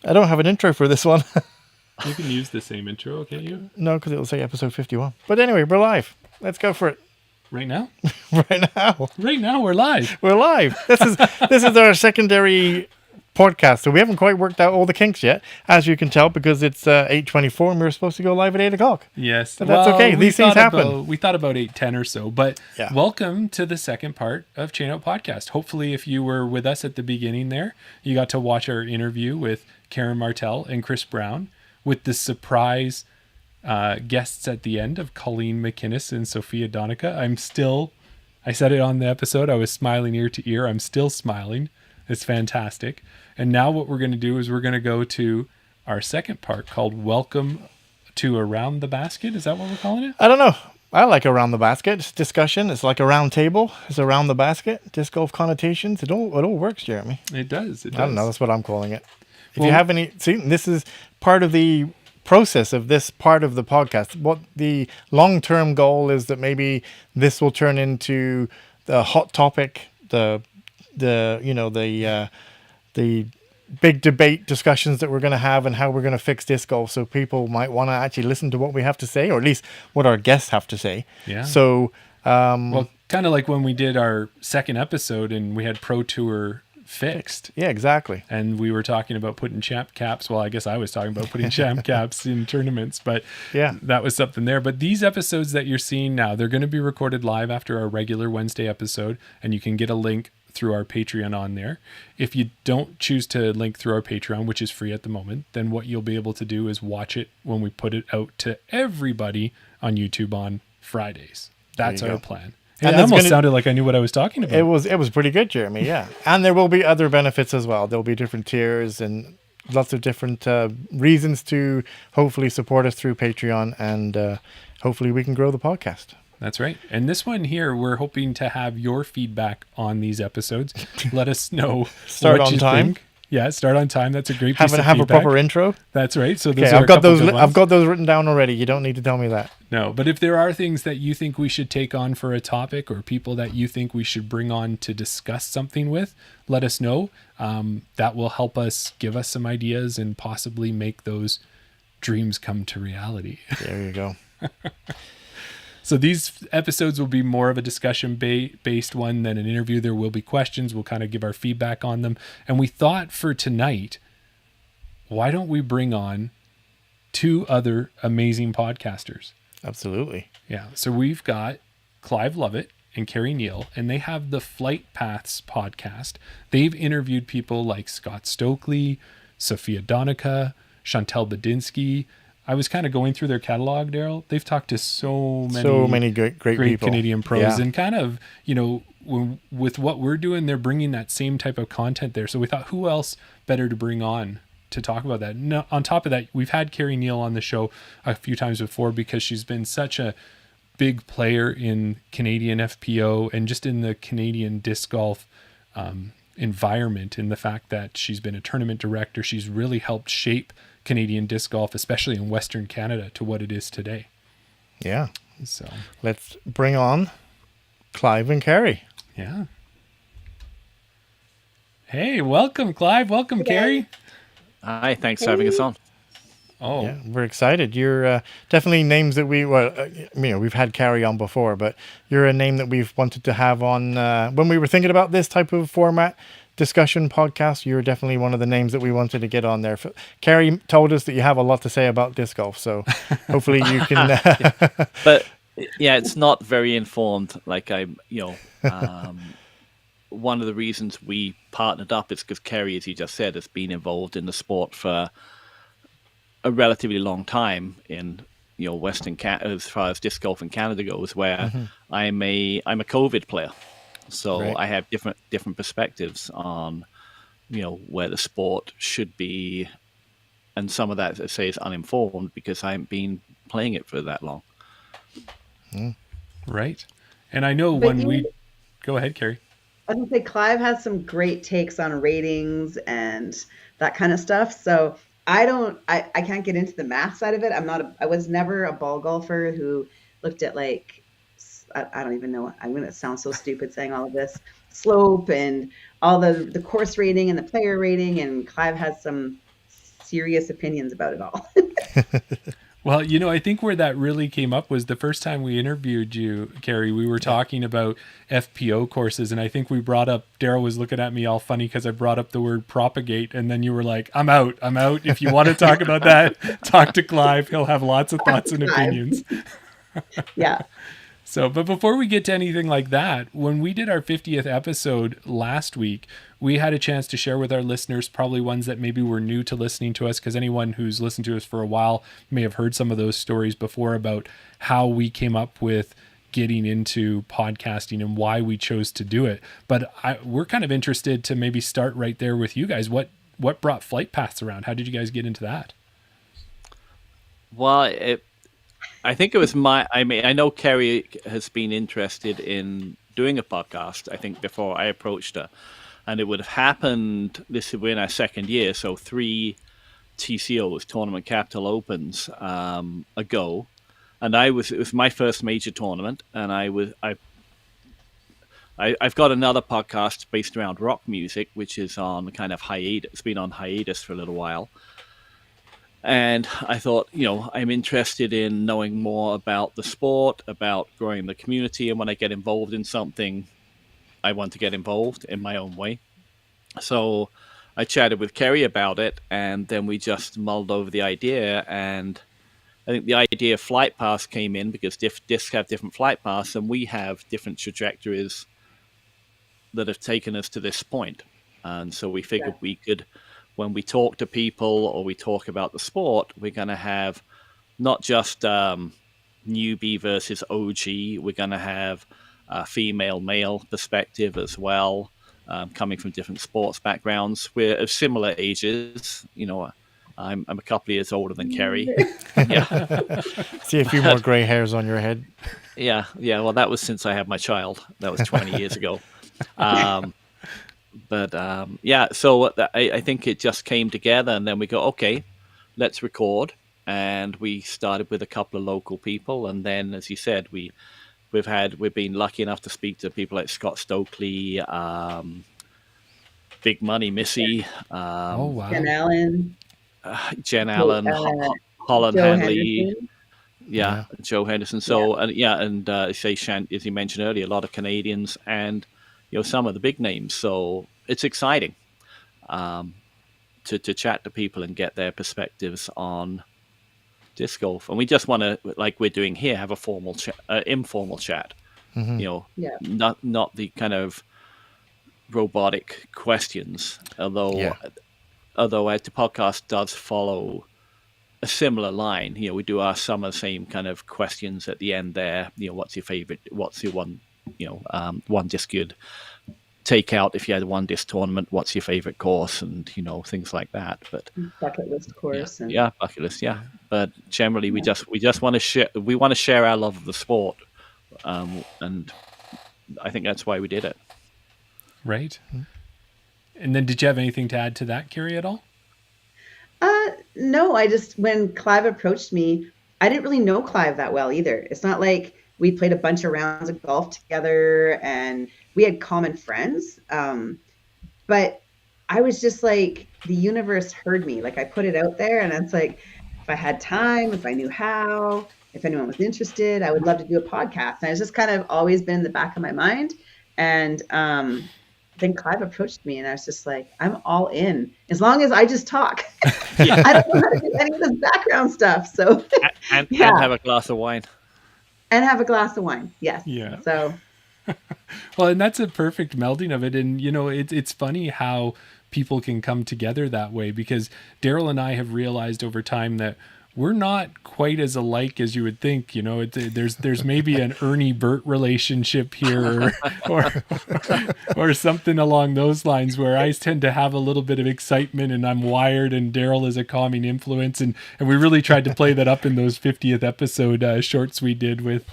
I don't have an intro for this one. You can use the same intro, can't you? No, because it'll say episode 51. But anyway, we're live. Let's go for it. Right now? Right now. Right now, we're live. We're live. This is our secondary podcast. So we haven't quite worked out all the kinks yet, as you can tell, because it's 8:24 and we were supposed to go live at 8 o'clock. Yes. But that's okay. These things happen. We thought about 8:10 or so. But Yeah. Welcome to the second part of Chain Out Podcast. Hopefully, if you were with us at the beginning there, you got to watch our interview with Karen Martell and Chris Brown with the surprise guests at the end of Colleen McInnes and Sophia Donica. I said it on the episode, I was smiling ear to ear. I'm still smiling. It's fantastic. And now what we're going to do is we're going to go to our second part called Welcome to Around the Basket. Is that what we're calling it? I don't know. I like around the basket. It's discussion. It's like a round table. It's around the basket. Disc golf connotations. It all works, Jeremy. It does. I don't know. That's what I'm calling it. If you have any, see, this is part of the process of this part of the podcast. What the long-term goal is that maybe this will turn into the hot topic, the big debate discussions that we're going to have and how we're going to fix disc golf. So people might want to actually listen to what we have to say, or at least what our guests have to say. Yeah. So, well, kind of like when we did our second episode and we had Pro Tour fixed. Yeah, exactly. And we were talking about putting champ caps. Well, I guess I was talking about putting champ caps in tournaments, but yeah, that was something there. But these episodes that you're seeing now, they're going to be recorded live after our regular Wednesday episode, and you can get a link through our Patreon on there. If you don't choose to link through our Patreon, which is free at the moment, then what you'll be able to do is watch it when we put it out to everybody on YouTube on Fridays. That's our plan. And it almost sounded like I knew what I was talking about. It was pretty good, Jeremy. Yeah. And there will be other benefits as well. There'll be different tiers and lots of different reasons to hopefully support us through Patreon, and hopefully we can grow the podcast. That's right. And this one here, we're hoping to have your feedback on these episodes. Let us know. Start on time. Think. Yeah, start on time. That's a great piece of have feedback. A proper intro. That's right. So okay, I've got those written down already. You don't need to tell me that. No, but if there are things that you think we should take on for a topic, or people that you think we should bring on to discuss something with, let us know. That will help us, give us some ideas, and possibly make those dreams come to reality. There you go. So these episodes will be more of a discussion based one than an interview. There will be questions. We'll kind of give our feedback on them. And we thought for tonight, why don't we bring on two other amazing podcasters? Absolutely. Yeah. So we've got Clive Lovett and Carrie Neal, and they have the Flight Paths podcast. They've interviewed people like Scott Stokely, Sophia Donica, Chantel Badinsky. I was kind of going through their catalog, Darryl. They've talked to so many great people. Canadian pros, and kind of, with what we're doing, they're bringing that same type of content there. So we thought, who else better to bring on to talk about that? No, on top of that, we've had Carrie Neal on the show a few times before because she's been such a big player in Canadian FPO and just in the Canadian disc golf environment, in the fact that she's been a tournament director. She's really helped shape Canadian disc golf, especially in Western Canada, to what it is today. Yeah. So let's bring on Clive and Carrie. Yeah. Hey, welcome, Clive. Welcome, Carrie. Hi, thanks for having us on. Oh, yeah, we're excited. You're definitely names that we've had Carrie on before, but you're a name that we've wanted to have on when we were thinking about this type of format. Discussion podcast, you're definitely one of the names that we wanted to get on there. Carrie told us that you have a lot to say about disc golf, so hopefully you can. But yeah, it's not very informed. Like one of the reasons we partnered up is because Carrie, as you just said, has been involved in the sport for a relatively long time in Western Canada, as far as disc golf in Canada goes, where I'm a COVID player. So right. I have different perspectives on, where the sport should be, and some of that, I say, is uninformed because I haven't been playing it for that long. Right. And I know go ahead, Carrie. I was going to say Clive has some great takes on ratings and that kind of stuff. So I can't get into the math side of it. I was never a ball golfer who looked at I don't even know. I'm going to sound so stupid saying all of this. Slope and all the course rating and the player rating. And Clive has some serious opinions about it all. Well, I think where that really came up was the first time we interviewed you, Carrie. We were talking about FPO courses, and I think we brought up, Darryl was looking at me all funny because I brought up the word propagate, and then you were like, I'm out. If you want to talk about that, talk to Clive. He'll have lots of thoughts and opinions. Yeah. So, but before we get to anything like that, when we did our 50th episode last week, we had a chance to share with our listeners, probably ones that maybe were new to listening to us, because anyone who's listened to us for a while may have heard some of those stories before about how we came up with getting into podcasting and why we chose to do it. But we're kind of interested to maybe start right there with you guys. What brought Flight Paths around? How did you guys get into that? Well, I think it was I know Carrie has been interested in doing a podcast, I think, before I approached her. And it would have happened, this would be in our second year, so 3 TCOs, Tournament Capital Opens, ago. And it was my first major tournament, and I've got another podcast based around rock music, which is on kind of hiatus. It's been on hiatus for a little while. And I thought, I'm interested in knowing more about the sport, about growing the community. And when I get involved in something, I want to get involved in my own way. So I chatted with Carrie about it, and then we just mulled over the idea. And I think the idea of Flight Paths came in because discs have different flight paths, and we have different trajectories that have taken us to this point. And so we figured we could, when we talk to people or we talk about the sport, we're going to have not just newbie versus OG. We're going to have a female-male perspective as well, coming from different sports backgrounds. We're of similar ages. I'm a couple of years older than Carrie. Yeah. See a few more gray hairs on your head. Yeah. Well, that was since I had my child. That was 20 years ago. So I think it just came together, and then we go, okay, let's record. And we started with a couple of local people, and then, as you said, we've been lucky enough to speak to people like Scott Stokely, Big Money Missy, oh wow, Jen Allen, Holland Joe Hanley, Henderson. Joe Henderson. So as you mentioned earlier, a lot of Canadians and some of the big names. So it's exciting to chat to people and get their perspectives on disc golf. And we just want to, like we're doing here, have a formal informal chat. Mm-hmm. Not the kind of robotic questions. Although the podcast does follow a similar line. We do ask some of the same kind of questions at the end there. What's your favorite? What's your one? One disc you'd take out if you had a one disc tournament. What's your favorite course, and things like that. But bucket list course. Bucket list. Yeah, but generally we just want to share. We want to share our love of the sport, and I think that's why we did it. Right. And then, did you have anything to add to that, Carrie, at all? No, when Clive approached me, I didn't really know Clive that well either. It's not like we played a bunch of rounds of golf together and we had common friends. But I was just like, the universe heard me. Like, I put it out there, and it's like, if I had time, if I knew how, if anyone was interested, I would love to do a podcast. And it's just kind of always been in the back of my mind. And then Clive approached me, and I was just like, I'm all in, as long as I just talk. I don't know how to do any of this background stuff. So and have a glass of wine. And have a glass of wine. Yes. Yeah. So. Well, and that's a perfect melding of it. And, it's funny how people can come together that way, because Darryl and I have realized over time that we're not quite as alike as you would think. There's maybe an Ernie Bert relationship here or something along those lines, where I tend to have a little bit of excitement and I'm wired, and Darryl is a calming influence. And we really tried to play that up in those 50th episode shorts we did with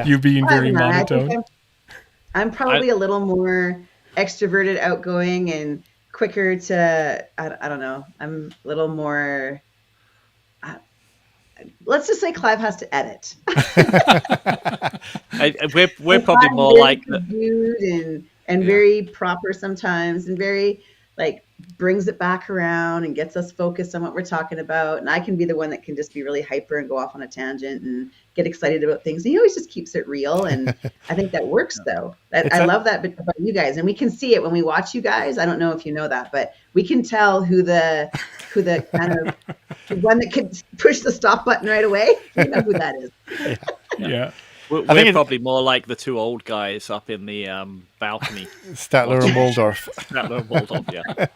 you being very monotone. I'm probably a little more extroverted, outgoing, and quicker to, I don't know. I'm a little more... let's just say Clive has to edit. We're probably more like and very proper sometimes, and very like brings it back around and gets us focused on what we're talking about. And I can be the one that can just be really hyper and go off on a tangent and get excited about things. And he always just keeps it real. And I think that works though. I love that bit about you guys. And we can see it when we watch you guys. I don't know if you know that, but we can tell who the kind of the one that can push the stop button right away. You know who that is. Yeah. We're probably more like the two old guys up in the balcony. Statler and Waldorf. Statler and Waldorf, yeah.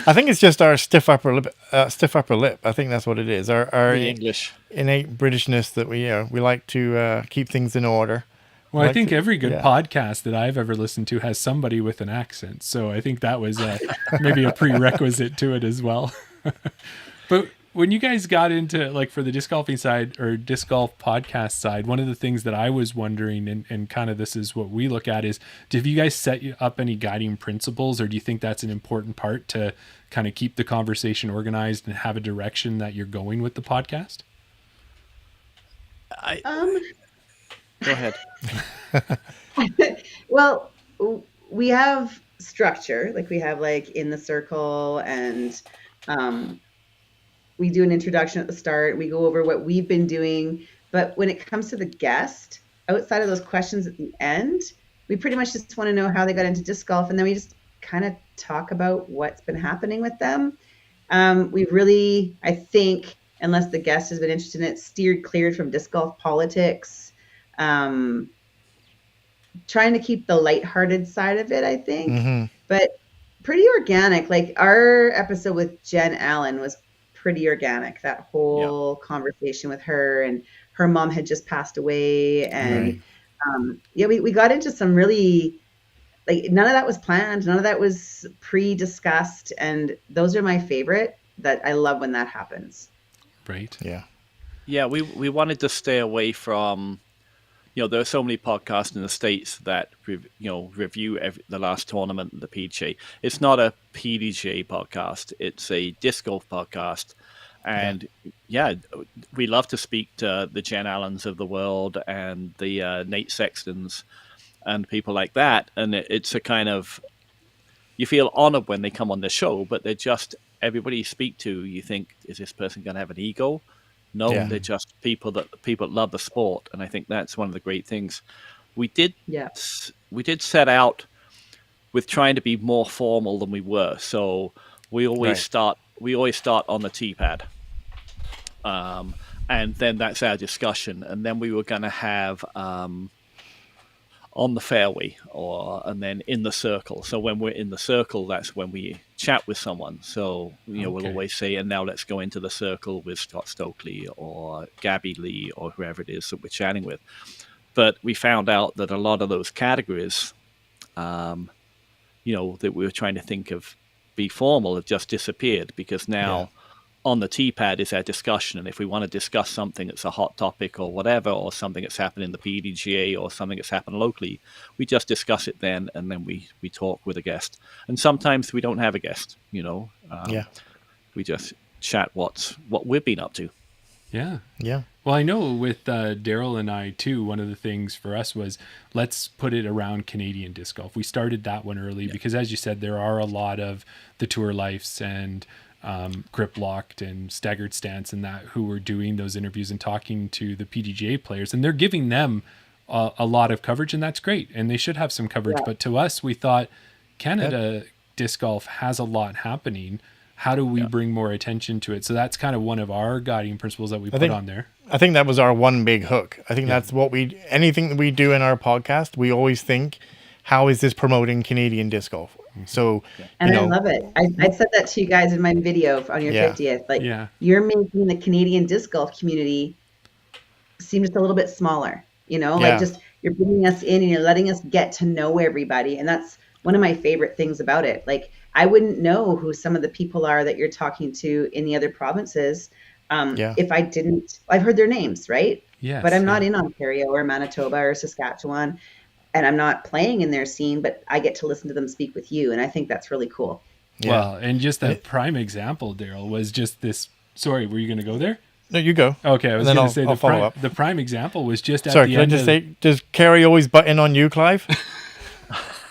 I think it's just our stiff upper lip. I think that's what it is. Our The English innate Britishness that we like to keep things in order. Well, I think every good podcast that I've ever listened to has somebody with an accent. So I think that was maybe a prerequisite to it as well. But when you guys got into, like, for the disc golfing side or disc golf podcast side, one of the things that I was wondering, and kind of this is what we look at, is have you guys set up any guiding principles, or do you think that's an important part to kind of keep the conversation organized and have a direction that you're going with the podcast? Go ahead. Well, we have structure, like we have like in the circle, and we do an introduction at the start. We go over what we've been doing. But when it comes to the guest, outside of those questions at the end, we pretty much just want to know how they got into disc golf. And then we just kind of talk about what's been happening with them. We really, I think, unless the guest has been interested in it, steered clear from disc golf politics. Trying to keep the lighthearted side of it, I think. Mm-hmm. But pretty organic. Like our episode with Jen Allen was pretty organic, that whole conversation with her, and her mom had just passed away, and we got into some really, like, none of that was planned, none of that was pre-discussed, and those are my favorite. That I love when that happens. Right. Yeah, we wanted to stay away from, there are so many podcasts in the States that review the last tournament, the PGA. It's not a PDGA podcast. It's a disc golf podcast. And we love to speak to the Jen Allens of the world and the Nate Sextons and people like that. And it's a kind of, you feel honored when they come on the show, but they're just, everybody you speak to, you think, is this person going to have an ego? No, they're just people that love the sport, and I think that's one of the great things. We did set out with trying to be more formal than we were, so we always start on the tee pad, and then that's our discussion, and then we were going to have on the fairway, and then in the circle. So when we're in the circle, that's when we chat with someone. So we'll always say, and now let's go into the circle with Scott Stokely or Gabby Lee or whoever it is that we're chatting with. But we found out that a lot of those categories, that we were trying to think of be formal, have just disappeared, because now on the tee pad is our discussion, and if we want to discuss something that's a hot topic or whatever, or something that's happened in the PDGA or something that's happened locally, we just discuss it then, and then we talk with a guest. And sometimes we don't have a guest, we just chat what we've been up to. Yeah. Yeah. Well, I know with Darryl and I too, one of the things for us was, let's put it around Canadian disc golf. We started that one early because, as you said, there are a lot of the Tour Lifes and Grip Locked and Staggered Stance and that who were doing those interviews and talking to the PDGA players, and they're giving them a lot of coverage, and that's great, and they should have some coverage. But to us, we thought Canada disc golf has a lot happening. How do we bring more attention to it? So that's kind of one of our guiding principles that we put on there. I think that was our one big hook. I think that's what anything that we do in our podcast, we always think, how is this promoting Canadian disc golf? So, and I love it. I said that to you guys in my video on your 50th. Like, you're making the Canadian disc golf community seem just a little bit smaller. Like, just you're bringing us in and you're letting us get to know everybody, and that's one of my favorite things about it. Like, I wouldn't know who some of the people are that you're talking to in the other provinces if I didn't. I've heard their names, right? Yes, but I'm not in Ontario or Manitoba or Saskatchewan, and I'm not playing in their scene, but I get to listen to them speak with you, and I think that's really cool. Yeah. Well, and just a prime example, Darryl, was just this. Sorry, were you going to go there? No, you go. Okay, I was going to say the prime example was just at Sorry, the can end. I just say, does Carrie always butt in on you, Clive?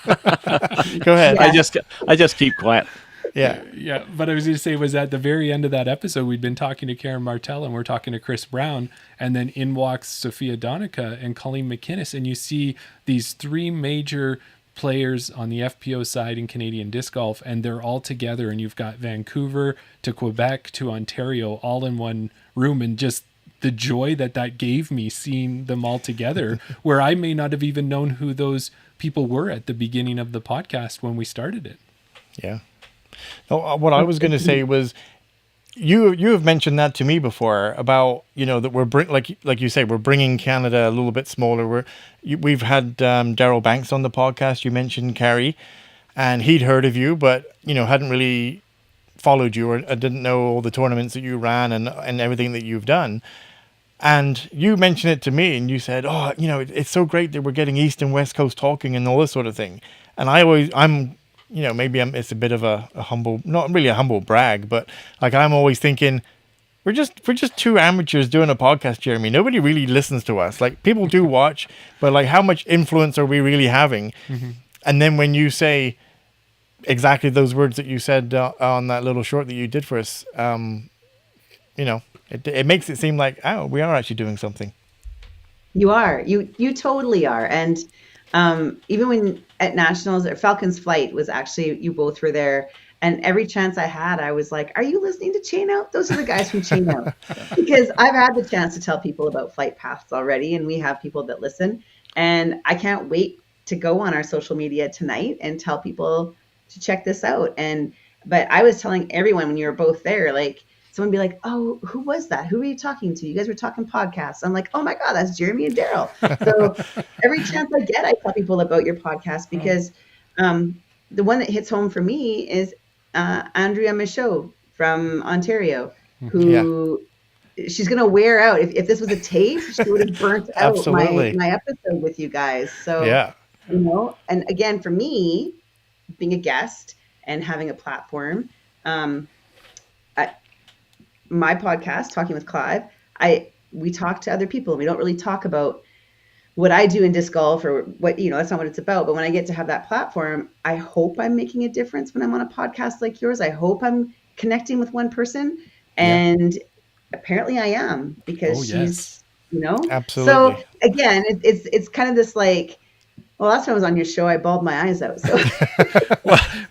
Go ahead. Yeah. I just keep quiet. Yeah. Yeah, but I was going to say was at the very end of that episode, we'd been talking to Karen Martell and we're talking to Chris Brown, and then in walks Sophia Donica and Colleen McInnes, and you see these three major players on the FPO side in Canadian disc golf, and they're all together, and you've got Vancouver to Quebec to Ontario all in one room, and just the joy that gave me seeing them all together, where I may not have even known who those people were at the beginning of the podcast when we started it. Yeah. No, what I was going to say was, you have mentioned that to me before about, that we're like you say, we're bringing Canada a little bit smaller. We've had Darryl Banks on the podcast. You mentioned Carrie, and he'd heard of you, but hadn't really followed you or didn't know all the tournaments that you ran and everything that you've done. And you mentioned it to me, and you said, "Oh, it's so great that we're getting East and West Coast talking and all this sort of thing." And it's a bit of a humble, not really a humble brag, but like I'm always thinking, we're just two amateurs doing a podcast, Jeremy. Nobody really listens to us. Like, people do watch, but like, how much influence are we really having? Mm-hmm. And then when you say exactly those words that you said on that little short that you did for us, it makes it seem like, oh, we are actually doing something. You are. You totally are. And even when at Nationals, Falcons Flight was actually, you both were there. And every chance I had, I was like, are you listening to Chain Out? Those are the guys from Chain Out. Because I've had the chance to tell people about flight paths already, and we have people that listen. And I can't wait to go on our social media tonight and tell people to check this out. But I was telling everyone when you were both there, like, someone be like, oh, who was that? Who were you talking to? You guys were talking podcasts. I'm like, oh my God, that's Jeremy and Darryl. So every chance I get, I tell people about your podcast, because the one that hits home for me is Andrea Michaud from Ontario, who she's going to wear out. If this was a tape, she would have burnt out my episode with you guys. So, yeah. And again, for me, being a guest and having a platform, my podcast, Talking with Clive, we talk to other people. We don't really talk about what I do in disc golf or what, that's not what it's about. But when I get to have that platform, I hope I'm making a difference when I'm on a podcast like yours. I hope I'm connecting with one person. And apparently I am, because she's, Absolutely. So again, it's kind of this like, well, last time I was on your show, I bawled my eyes out. So.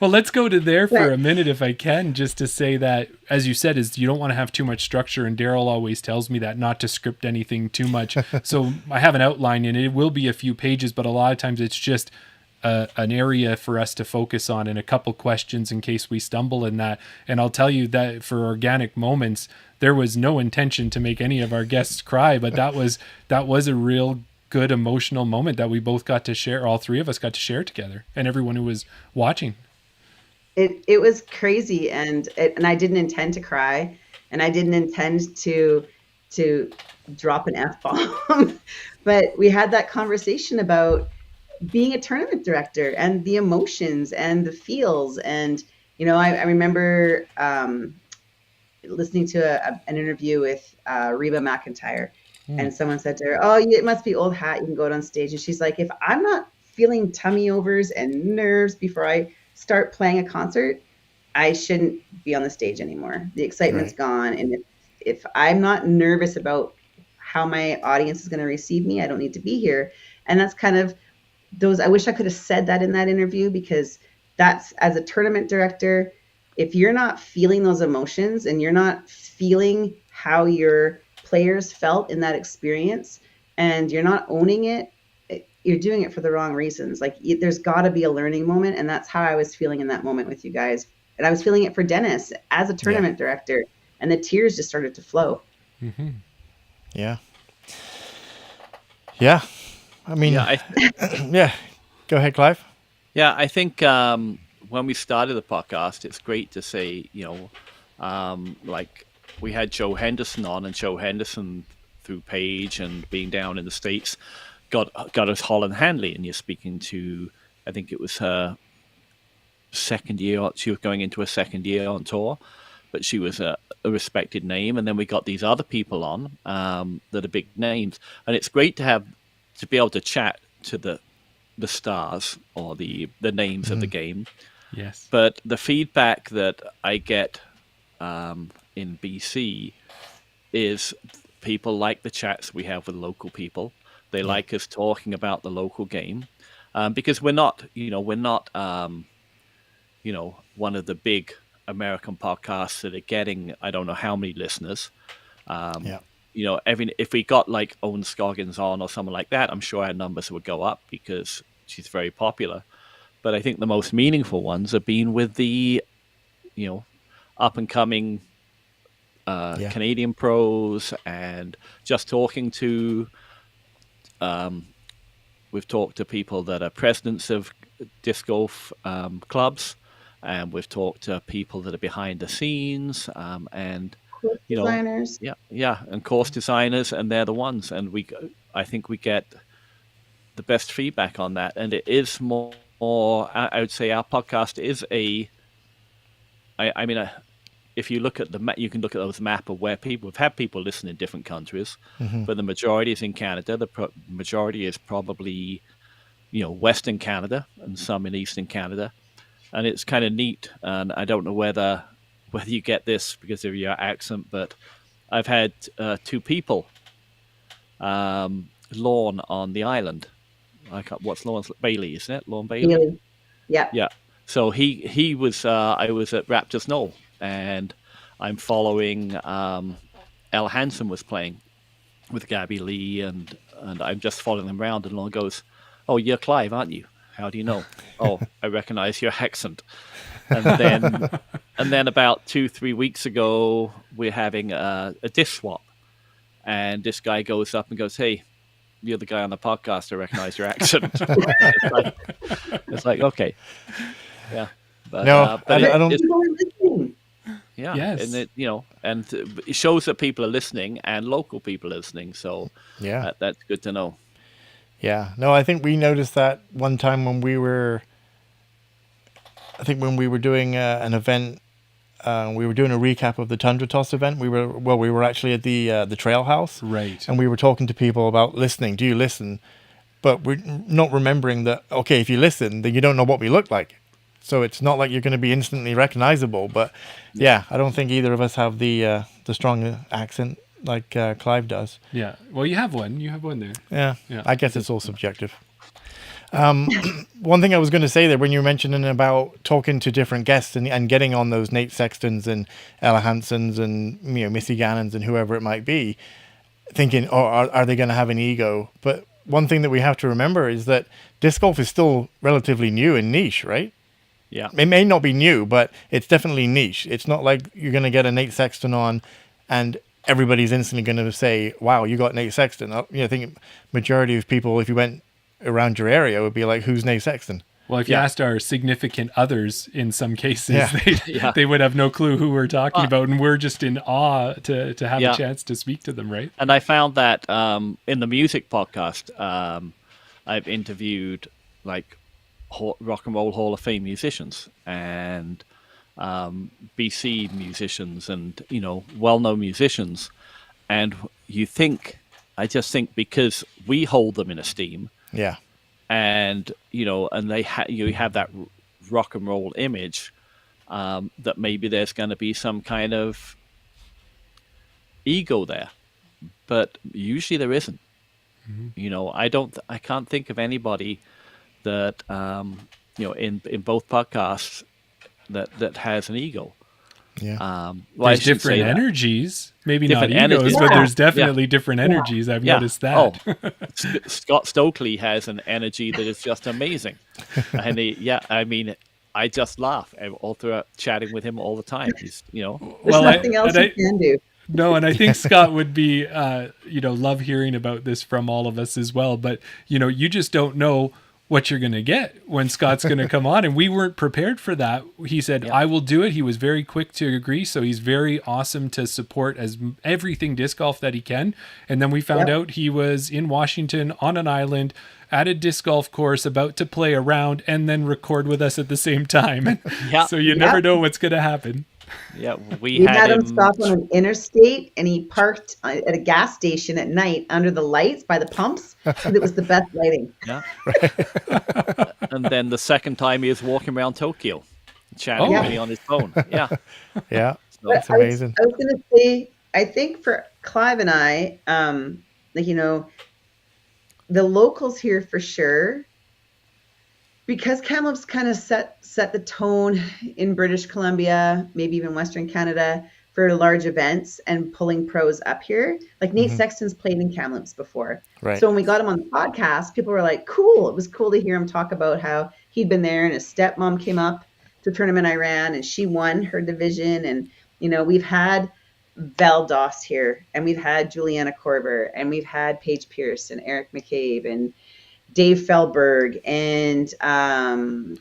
well, let's go to there for a minute, if I can, just to say that, as you said, is you don't want to have too much structure. And Darryl always tells me that, not to script anything too much. So I have an outline, and it will be a few pages, but a lot of times it's just an area for us to focus on and a couple questions in case we stumble in that. And I'll tell you that for Organic Moments, there was no intention to make any of our guests cry, but that was a real good emotional moment that we both got to share. All three of us got to share together, and everyone who was watching. It was crazy, and I didn't intend to cry, and I didn't intend to drop an F-bomb, but we had that conversation about being a tournament director and the emotions and the feels. And I remember listening to an interview with Reba McEntire. And someone said to her, oh, it must be old hat. You can go out on stage. And she's like, if I'm not feeling tummy overs and nerves before I start playing a concert, I shouldn't be on the stage anymore. The excitement's gone. And if I'm not nervous about how my audience is going to receive me, I don't need to be here. And that's kind of I wish I could have said that in that interview, because that's, as a tournament director, if you're not feeling those emotions and you're not feeling how your players felt in that experience, and you're not owning it, you're doing it for the wrong reasons. Like, there's got to be a learning moment, and that's how I was feeling in that moment with you guys. And I was feeling it for Dennis as a tournament director, and the tears just started to flow. Mm-hmm. Yeah. I mean, yeah. Go ahead, Clive. Yeah, I think when we started the podcast, it's great to say, like, we had Joe Henderson on, and Joe Henderson, through Paige and being down in the States, got us Holland Handley, and you're speaking to, I think it was her second year. She was going into her second year on tour, but she was a respected name. And then we got these other people on that are big names, and it's great to be able to chat to the the stars or the names of the game. Yes. But the feedback that I get in BC is people like the chats we have with local people. They like us talking about the local game because we're not one of the big American podcasts that are getting I don't know how many listeners. If we got like Owen Scoggins on or someone like that, I'm sure our numbers would go up because she's very popular. But I think the most meaningful ones have been with the, up and coming Canadian pros, and just talking to. We've talked to people that are presidents of disc golf clubs, and we've talked to people that are behind the scenes, and Course designers. and course designers, and they're the ones. And I think we get the best feedback on that, and it is more. I would say our podcast is if you look at the map, you can look at those map of where we've had people listen in different countries, but the majority is in Canada. The majority is probably, Western Canada and some in Eastern Canada, and it's kind of neat. And I don't know whether you get this because of your accent, but I've had two people, Lorne on the island. What's Lorne's Bailey, isn't it? Lorne Bailey. Really? Yeah. Yeah. So he was. I was at Raptors Knoll, and I'm following. Elle Hansen was playing with Gabby Lee, and I'm just following them around. And Lorne goes, "Oh, you're Clive, aren't you? How do you know?" "Oh, I recognize your accent." And then about 2-3 weeks ago, we're having a disc swap, and this guy goes up and goes, "Hey, you're the guy on the podcast. I recognize your accent." it's like okay, yeah, but No, but I don't. People are listening. yeah, Yes. and it shows that people are listening and local people are listening. So Yeah. that's good to know. Yeah. No, I think we noticed that one time when we were doing an event. We were doing a recap of the Tundra Toss event. We were actually at the Trail House, Right. and we were talking to people about listening. Do you listen? But we're not remembering that. Okay, if you listen, then you don't know what we look like. So it's not like you're going to be instantly recognizable. But yeah, I don't think either of us have the strong accent like Clive does. Yeah. Well, you have one. You have one there. Yeah, Yeah. I guess it's all subjective. One thing I was going to say there when you were mentioning about talking to different guests and getting on those Nate Sextons and Ella Hansons and Missy Gannons and whoever it might be, thinking, oh, are they going to have an ego? But one thing that we have to remember is that disc golf is still relatively new and niche, right? Yeah, It may not be new, but it's definitely niche. It's not like you're going to get a Nate Sexton on and everybody's instantly going to say, wow, you got Nate Sexton. I think majority of people, if you went around your area, would be like, who's Nate Sexton? Well, if you asked our significant others, in some cases, Yeah. they would have no clue who we're talking about, and we're just in awe to have a chance to speak to them, right? and I found that in the music podcast, I've interviewed like Rock and Roll Hall of Fame musicians and BC musicians and well-known musicians, and I just think because we hold them in esteem, Yeah. and and you have that rock and roll image, that maybe there's going to be some kind of ego there, but usually there isn't. I can't think of anybody that in both podcasts that has an ego. Yeah. There's different energies, maybe Different not egos, energies. but there's Yeah. definitely different energies. I've noticed that. Oh, Scott Stokely has an energy that is just amazing, and I just laugh all throughout chatting with him all the time. He's There's Well, nothing else you can do. No, and I think Scott would be, love hearing about this from all of us as well. But, you just don't know what you're going to get when Scott's going to come on. And we weren't prepared for that. He said, I will do it. He was very quick to agree. So he's very awesome to support everything disc golf that he can. And then we found out he was in Washington on an island at a disc golf course about to play around and then record with us at the same time. So you never know what's going to happen. Yeah, we We had had him him. stop on an interstate, and he parked at a gas station at night under the lights by the pumps because it was the best lighting. Yeah, and then the second time he was walking around Tokyo, chatting Oh. away on his phone. Yeah, Yeah, so But that's amazing. I was going to say, I think for Clive and I, like, the locals here for sure, because Kamloops kind of set the tone in British Columbia, maybe even Western Canada for large events and pulling pros up here. Like Nate Sexton's played in Kamloops before. Right. So when we got him on the podcast, people were like, cool. It was cool to hear him talk about how he'd been there and his stepmom came up to a tournament I ran and she won her division. And, we've had Val Doss here and we've had Juliana Korver and we've had Paige Pierce and Eric McCabe and Dave Feldberg and Paul.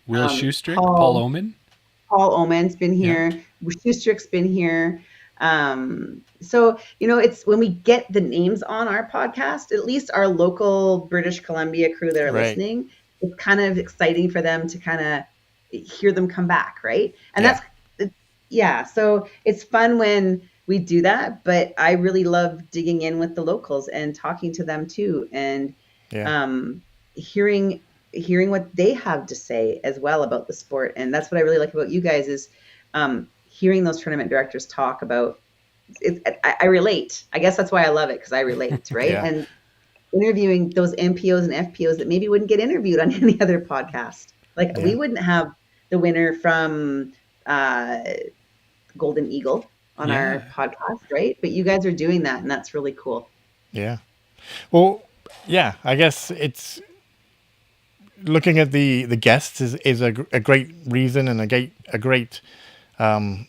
Will Schustrick, Paul Oman? Paul Oman's been here. Schustrick's been here. So, it's when we get the names on our podcast, at least our local British Columbia crew that are listening, it's kind of exciting for them to kind of hear them come back, right? And so it's fun when we do that, but I really love digging in with the locals and talking to them too, and hearing what they have to say as well about the sport. And that's what I really like about you guys is hearing those tournament directors talk about it. I relate. I guess that's why I love it, because I relate, right? And interviewing those MPOs and FPOs that maybe wouldn't get interviewed on any other podcast. Like we wouldn't have the winner from Golden Eagle on our podcast, right? But you guys are doing that, and that's really cool. Yeah. Well, yeah, I guess it's looking at the guests is a great reason and a great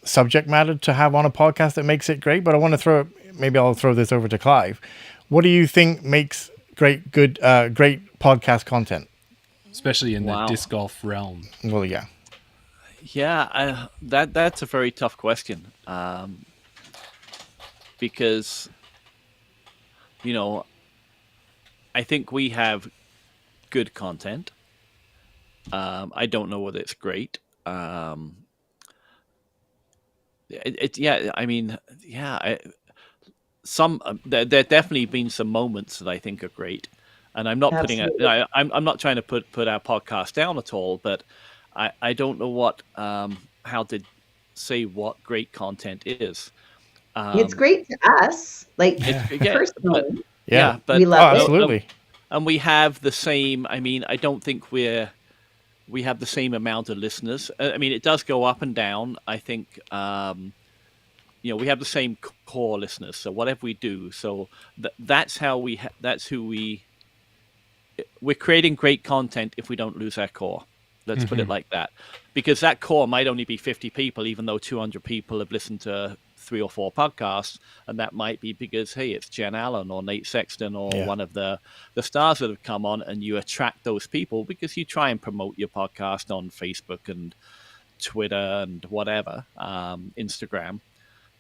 subject matter to have on a podcast that makes it great. But I want to maybe I'll throw this over to Clive. What do you think makes great podcast content? Especially in the disc golf realm. Well, yeah. Yeah, that's a very tough question, because, I think we have good content. I don't know whether it's great. There definitely been some moments that I think are great, and I'm not I'm not trying to put our podcast down at all, but I don't know how to say what great content is. It's great to us, like personally. But we love it. Absolutely. And we have the same. I mean, I don't think we have the same amount of listeners. I mean, it does go up and down. I think we have the same core listeners. So whatever we do, that's how we're creating great content if we don't lose our core. Let's put it like that, because that core might only be 50 people, even though 200 people have listened to 3 or 4 podcasts, and that might be because, hey, it's Jen Allen or Nate Sexton or one of the stars that have come on, and you attract those people because you try and promote your podcast on Facebook and Twitter and whatever, Instagram.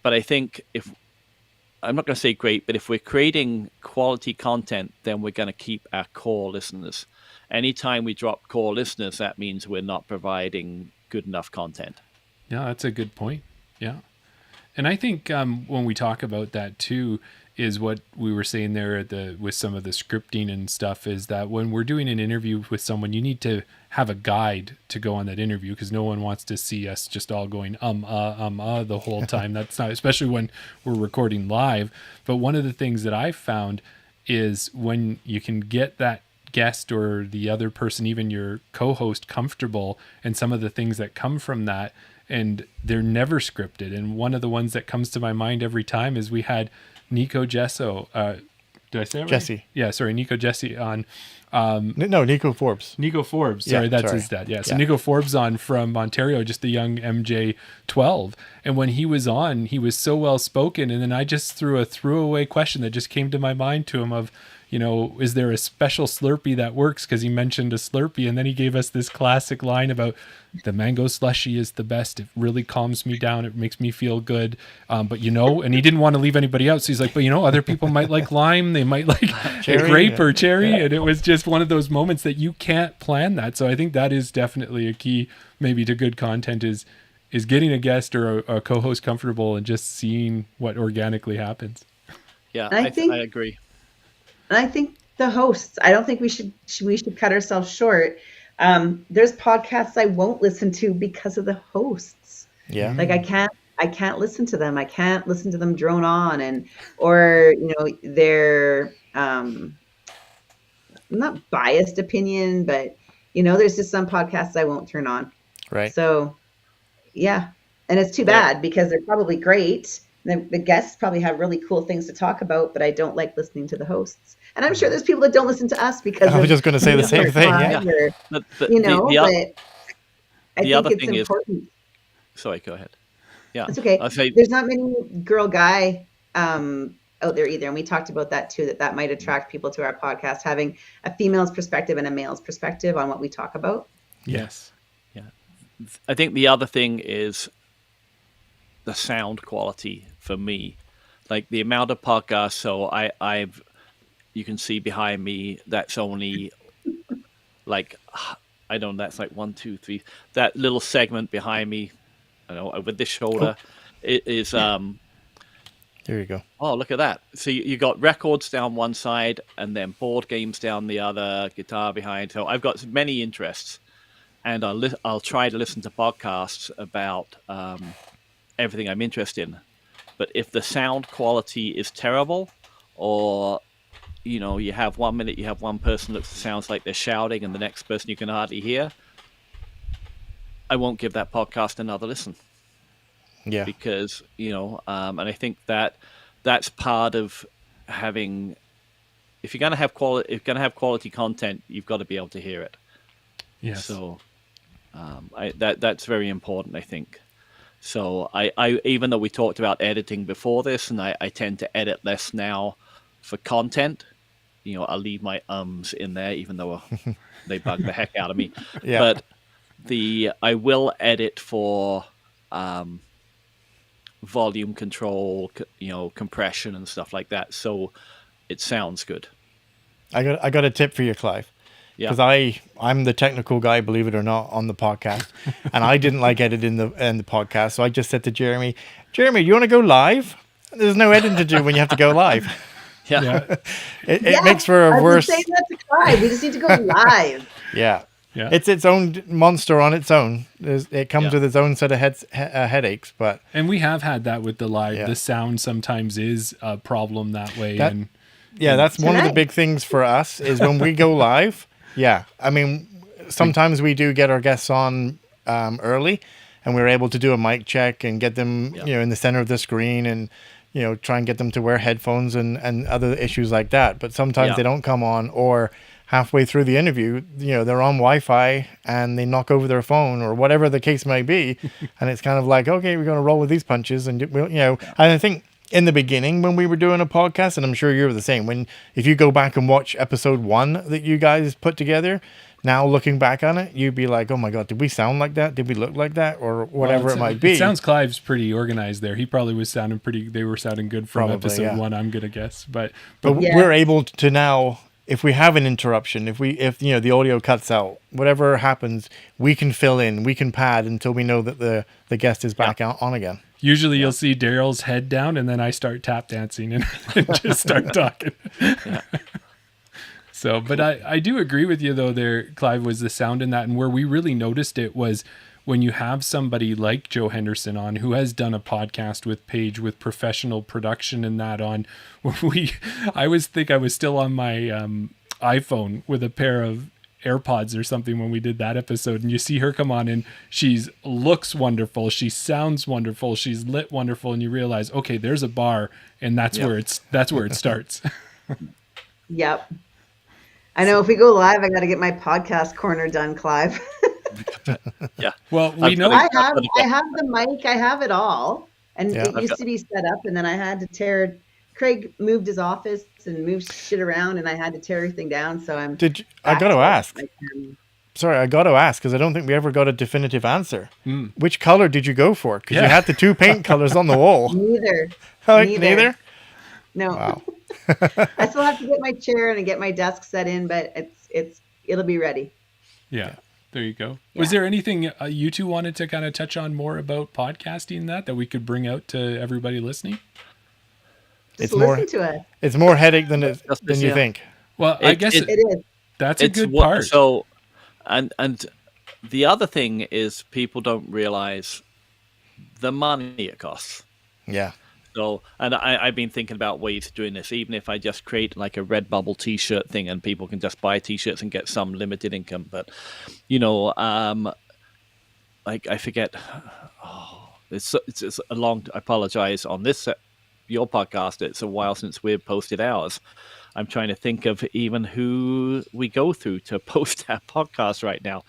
But I think I'm not going to say great, but if we're creating quality content, then we're going to keep our core listeners. Anytime we drop core listeners, that means we're not providing good enough content. Yeah, that's a good point. Yeah. And I think when we talk about that too, is what we were saying there with some of the scripting and stuff, is that when we're doing an interview with someone, you need to have a guide to go on that interview, because no one wants to see us just all going the whole time. That's not, especially when we're recording live. But one of the things that I've found is when you can get that guest or the other person, even your co-host, comfortable, and some of the things that come from that, and they're never scripted. And one of the ones that comes to my mind every time is we had Nico Gesso. Did I say it right? Jesse. Yeah, sorry, Nico Jesse on. No, Nico Forbes. Nico Forbes. Sorry, that's his dad. Yeah, so Nico Forbes on from Ontario, just the young MJ12. And when he was on, he was so well spoken. And then I just threw a throwaway question that just came to my mind to him of, is there a special Slurpee that works? Because he mentioned a Slurpee, and then he gave us this classic line about the mango slushy is the best. It really calms me down. It makes me feel good. But and he didn't want to leave anybody out. So he's like, but other people might like lime. They might like cherry, grape or cherry. Yeah. And it was just one of those moments that you can't plan that. So I think that is definitely a key maybe to good content is getting a guest or a co-host comfortable and just seeing what organically happens. Yeah, And I agree. And I think the hosts, I don't think we should cut ourselves short. There's podcasts I won't listen to because of the hosts. Yeah. Like I can't listen to them. I can't listen to them drone on or their not biased opinion, but there's just some podcasts I won't turn on. Right. So yeah. And it's too bad because they're probably great. The guests probably have really cool things to talk about, but I don't like listening to the hosts. And I'm sure there's people that don't listen to us because I was just going to say the same thing. Yeah. But I the other think it's thing important. Sorry, go ahead. Yeah, it's okay. I'll say, there's not many girl guy out there either, and we talked about that too. That might attract people to our podcast, having a female's perspective and a male's perspective on what we talk about. Yes. Yeah, I think the other thing is the sound quality for me, like the amount of podcasts. So I've you can see behind me that's only like I don't know, that's like 1, 2, 3. That little segment behind me, I know over this shoulder, it is There you go. Oh, look at that. So you got records down one side and then board games down the other, guitar behind. So I've got many interests, and I'll try to listen to podcasts about everything I'm interested in. But if the sound quality is terrible, or you have 1 minute you have one person that sounds like they're shouting and the next person you can hardly hear, I won't give that podcast another listen. Yeah. Because and I think that's part of having. If you're going to have quality content, you've got to be able to hear it. Yes. So that's very important, I think. So I even though we talked about editing before this, and I tend to edit less now for content. I'll leave my ums in there, even though they bug the heck out of me. Yeah. But I will edit for volume control, compression and stuff like that, so it sounds good. I got a tip for you, Clive. Yeah. Because I'm the technical guy, believe it or not, on the podcast, and I didn't like editing the podcast, so I just said to Jeremy, you want to go live? There's no editing to do when you have to go live. Yeah. It makes for a worse. I was saying that to Clive. We just need to go live. Yeah. Yeah. It's its own monster on its own. It comes with its own set of headaches, but And we have had that with the live. Yeah. The sound sometimes is a problem that way. That's one of the big things for us is when we go live. Yeah. I mean, sometimes we do get our guests on early, and we're able to do a mic check and get them, in the center of the screen, and try and get them to wear headphones and other issues like that. But sometimes they don't come on, or halfway through the interview, they're on Wi-Fi and they knock over their phone or whatever the case may be. And it's kind of like, okay, we're going to roll with these punches. And, and I think in the beginning when we were doing a podcast, and I'm sure you're the same, if you go back and watch episode 1 that you guys put together, now looking back on it, you'd be like, oh my God, did we sound like that? Did we look like that? Or whatever it might be. It sounds Clive's pretty organized there. He probably was sounding they were sounding good from episode 1, I'm going to guess. But we're able to now, if we have an interruption, if the audio cuts out, whatever happens, we can fill in, we can pad until we know that the guest is back on again. Usually you'll see Darryl's head down and then I start tap dancing and just start talking. So, but I do agree with you though there, Clive, was the sound in that. And where we really noticed it was when you have somebody like Joe Henderson on, who has done a podcast with Paige with professional production and that on, I was still on my iPhone with a pair of AirPods or something when we did that episode, and you see her come on and she's looks wonderful, she sounds wonderful, she's lit wonderful, and you realize, okay, there's a bar, and that's where it starts. Yep. I know if we go live, I got to get my podcast corner done, Clive. Yeah. Well, we know I have the mic, I have it all, and it used to be set up, and then I had to tear. Craig moved his office and moved shit around, and I had to tear everything down. So I got to ask. Sorry, I got to ask because I don't think we ever got a definitive answer. Which color did you go for? Because you had the 2 paint colors on the wall. Neither. Neither? No. Wow. I still have to get my chair and get my desk set in, but it'll be ready. Yeah. There you go. Yeah. Was there anything you two wanted to kind of touch on more about podcasting that we could bring out to everybody listening? Just listen to us. It's more headache than you think. Well, I guess It is. that's a good part. So, and the other thing is people don't realize the money it costs. Yeah. So, and I've been thinking about ways of doing this, even if I just create like a Redbubble T-shirt thing and people can just buy T-shirts and get some limited income. But, like I forget, it's a long, I apologize on this, your podcast. It's a while since we've posted ours. I'm trying to think of even who we go through to post our podcast right now.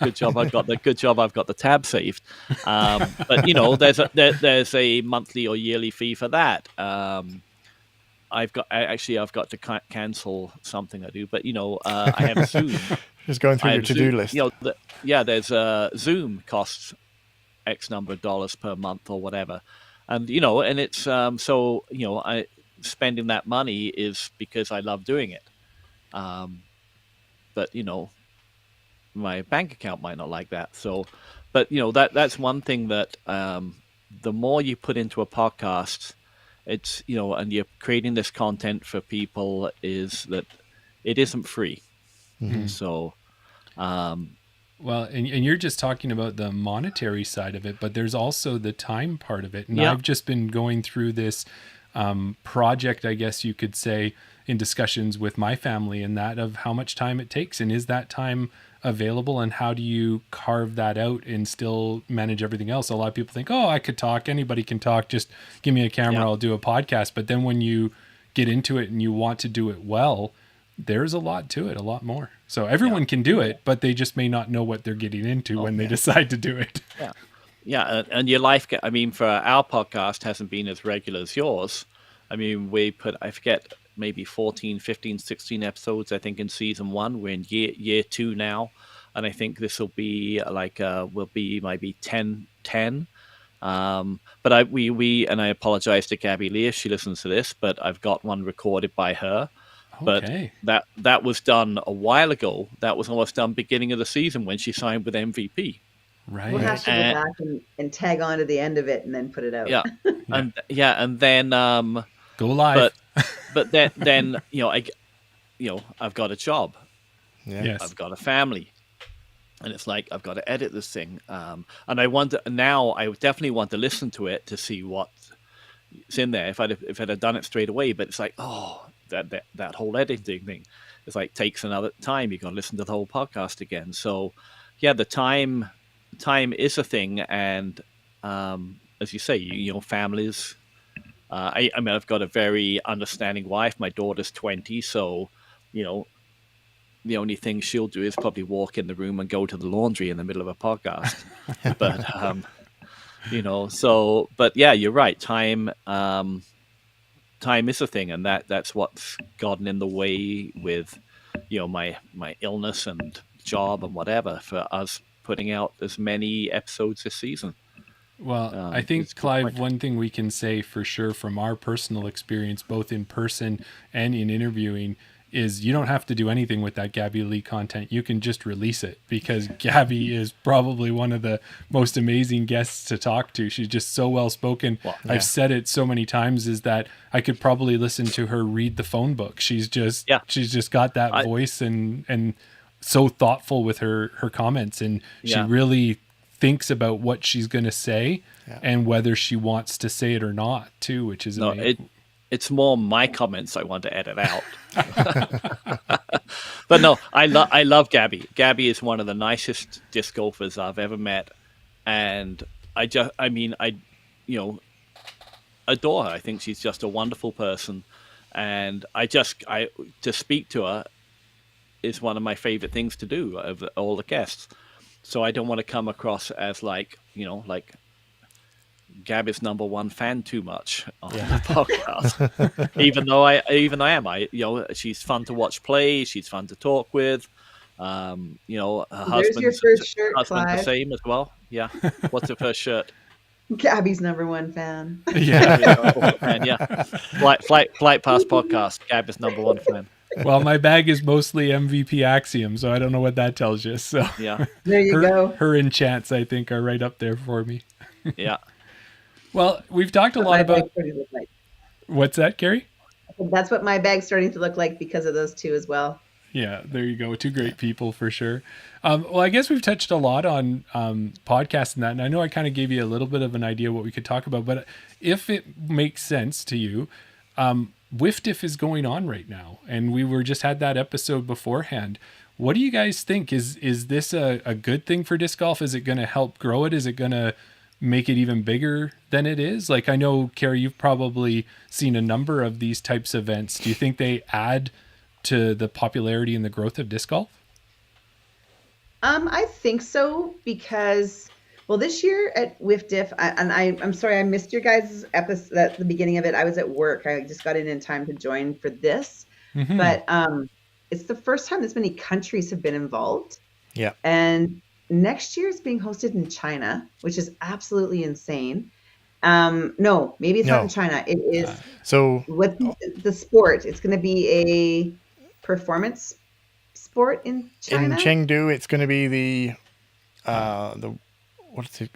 Good job. I've got the tab saved. But there's a monthly or yearly fee for that. I've got to cancel something I do, but I have Zoom. Just going through your to-do list. There's Zoom costs X number of dollars per month or whatever, and it's spending that money is because I love doing it. But my bank account might not like that. So, but that's one thing that the more you put into a podcast, it's and you're creating this content for people, is that it isn't free. Mm-hmm. So, well, and you're just talking about the monetary side of it, but there's also the time part of it. And yeah. I've just been going through this project, I guess you could say, in discussions with my family, and that of how much time it takes, and is that time available, and how do you carve that out and still manage everything else? A lot of people think, oh, I could talk, anybody can talk, just give me a camera, I'll do a podcast. But then when you get into it and you want to do it well, there's a lot to it, a lot more. So everyone can do it, but they just may not know what they're getting into when they decide to do it. Yeah, and your life, for our podcast hasn't been as regular as yours. We put, I forget, maybe 14, 15, 16 episodes, I think, in season 1. We're in year 2 now, and I think this will be maybe 10. But we and I apologize to Gabby Lee if she listens to this, but I've got one recorded by her. Okay. But that was done a while ago. That was almost done beginning of the season when she signed with MVP. Right. We'll have to go back and tag on to the end of it and then put it out. Yeah. And then go live. But then I've got a job. Yeah. Yes. I've got a family. And it's like I've got to edit this thing. And I definitely want to listen to it to see what's in there. If I'd have done it straight away, but it's like, that whole editing thing, it's like takes another time. You got to listen to the whole podcast again. So yeah, the time is a thing, and as you say, families. I've got a very understanding wife. My daughter's 20, so the only thing she'll do is probably walk in the room and go to the laundry in the middle of a podcast. But but yeah, you're right. Time is a thing, and that's what's gotten in the way with my illness and job and whatever for us putting out as many episodes this season. Well, I think, Clive, one thing we can say for sure from our personal experience, both in person and in interviewing, is you don't have to do anything with that Gabby Lee content. You can just release it, because Gabby is probably one of the most amazing guests to talk to. She's just so well spoken. Well, yeah. I've said it so many times, is that I could probably listen to her read the phone book. She's just got that voice and so thoughtful with her comments, and she really thinks about what she's going to say and whether she wants to say it or not too, which is amazing. It's more my comments I want to edit out. But no, I love Gabby. Gabby is one of the nicest disc golfers I've ever met, and I adore her. I think she's just a wonderful person, and to speak to her is one of my favorite things to do of all the guests. So I don't want to come across as like Gabby's number one fan too much on the podcast. even though I am. She's fun to watch play. She's fun to talk with. Her husband's the same as well. Yeah. What's her first shirt? Gabby's number one fan. Yeah. Flight Pass podcast. Gabby's number one fan. Well, my bag is mostly MVP Axiom, so I don't know what that tells you. So Yeah, There you go. her enchants, I think, are right up there for me. yeah. Well, we've talked a What lot my about bag's starting to look like. what's that, Carrie? That's what my bag's starting to look like because of those two as well. Yeah, there you go. Two great people for sure. Well, I guess we've touched a lot on podcasts and that, and I know I kind of gave you a little bit of an idea what we could talk about, but if it makes sense to you, WIFDIF is going on right now, and we were just had that episode beforehand. What do you guys think? Is this a good thing for disc golf? Is it going to help grow it? Is it going to make it even bigger than it is? Like, I know, Carrie, you've probably seen a number of these types of events. Do you think they add to the popularity and the growth of disc golf? I think so because, well, this year at WIFDIF, I'm sorry I missed your guys' episode at the beginning of it. I was at work. I just got in time to join for this, but it's the first time this many countries have been involved. Yeah. And next year is being hosted in China, which is absolutely insane. No, maybe it's not No. in China. It is So what the sport. It's going to be a performance sport in in China. Chengdu, it's going to be the what's it?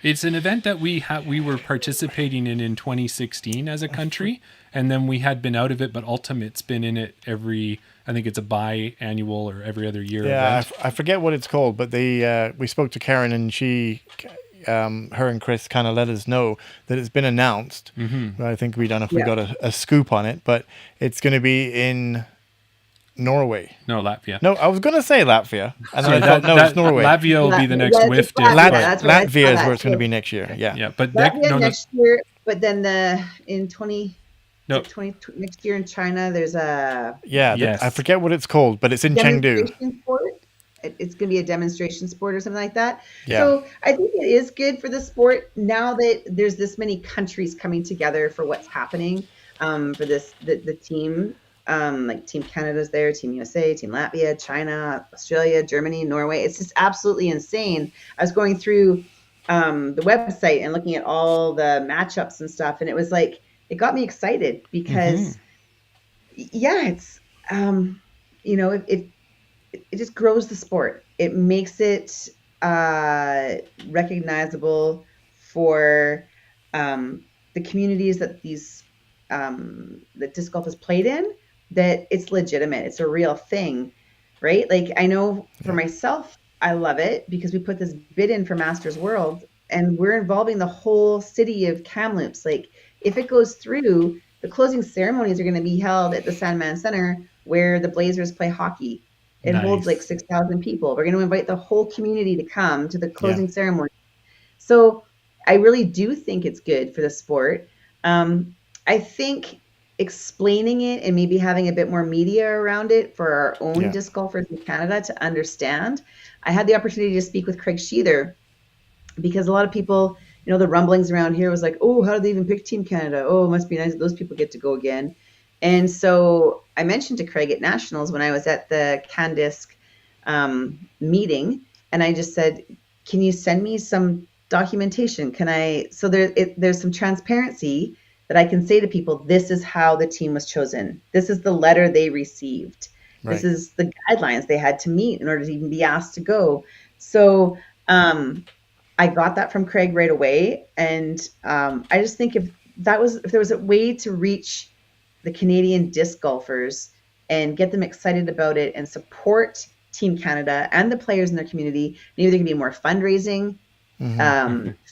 It's an event that we were participating in 2016 as a country, and then we had been out of it, but Ultimate's been in it every, I think it's a biannual or every other year Yeah, event. I forget what it's called, but we spoke to Karen and she, her and Chris kind of let us know that it's been announced. I think we don't know if we got a scoop on it, but it's going to be in Norway. No, Latvia. No, I was going to say Latvia, and Sorry, then I thought, no, it's Norway. Latvia will be the next Latvia, WIFDIF. Latvia, but- that's right, I Latvia saw is where that it's going to too. be next year. Yeah. yeah, but Latvia next year, but then in 20 No. 20 next year in China, there's a Yeah, Yes. I forget what it's called, but it's in Chengdu. demonstration sport. It's going to be a demonstration sport or something like that. Yeah. So I think it is good for the sport now that there's this many countries coming together for what's happening for this the team. Like Team Canada's there, Team USA, Team Latvia, China, Australia, Germany, Norway. It's just absolutely insane. I was going through the website and looking at all the matchups and stuff, and it was like it got me excited because, it's it just grows the sport. It makes it recognizable for the communities that that disc golf is played in, that it's legitimate. It's a real thing, right? Like I know for myself, I love it because we put this bid in for Masters World and we're involving the whole city of Kamloops. Like if it goes through, the closing ceremonies are going to be held at the Sandman Center where the Blazers play hockey. It holds like 6,000 people. We're going to invite the whole community to come to the closing ceremony. So I really do think it's good for the sport. I think explaining it and maybe having a bit more media around it for our own disc golfers in Canada to understand. I had the opportunity to speak with Craig Sheether because a lot of people, the rumblings around here was like, oh, how did they even pick Team Canada? Oh, it must be nice that those people get to go again. And so I mentioned to Craig at Nationals when I was at the CanDisc meeting, and I just said, can you send me some documentation? So there's some transparency that I can say to people, this is how the team was chosen. This is the letter they received. Right. This is the guidelines they had to meet in order to even be asked to go. So I got that from Craig right away. And I just think if there was a way to reach the Canadian disc golfers and get them excited about it and support Team Canada and the players in their community, maybe there can be more fundraising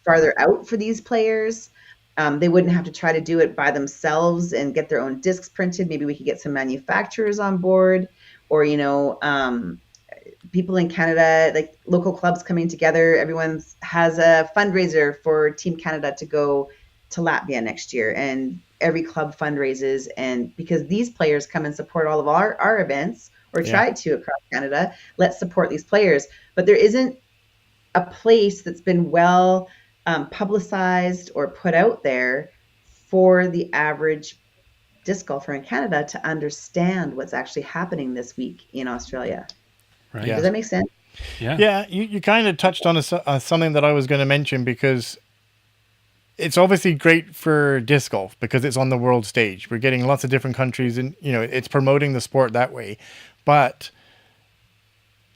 farther out for these players. They wouldn't have to try to do it by themselves and get their own discs printed. Maybe we could get some manufacturers on board, or people in Canada, like local clubs coming together. Everyone has a fundraiser for Team Canada to go to Latvia next year, and every club fundraises. And because these players come and support all of our events, or try to across Canada, let's support these players. But there isn't a place that's been well publicized or put out there for the average disc golfer in Canada to understand what's actually happening this week in Australia. Right. Does that make sense? Yeah. Yeah, you kind of touched on something that I was going to mention, because it's obviously great for disc golf because it's on the world stage. We're getting lots of different countries, and it's promoting the sport that way. But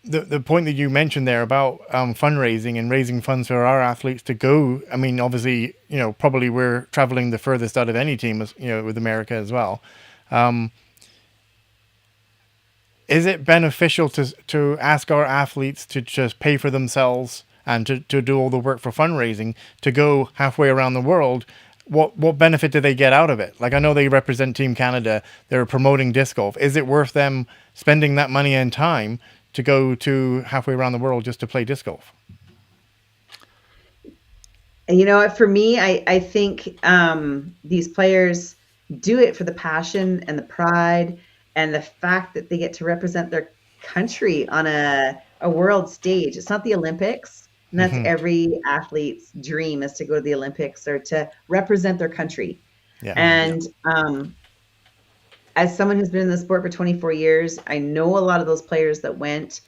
the point that you mentioned there about fundraising and raising funds for our athletes to go, I mean, obviously, probably we're traveling the furthest out of any team, with America as well. Is it beneficial to ask our athletes to just pay for themselves and to do all the work for fundraising to go halfway around the world? What benefit do they get out of it? Like, I know they represent Team Canada. They're promoting disc golf. Is it worth them spending that money and time to go to halfway around the world just to play disc golf? And for me, I think these players do it for the passion and the pride and the fact that they get to represent their country on a world stage. It's not the Olympics. And that's every athlete's dream, is to go to the Olympics or to represent their country. Yeah. And as someone who's been in the sport for 24 years, I know a lot of those players that went,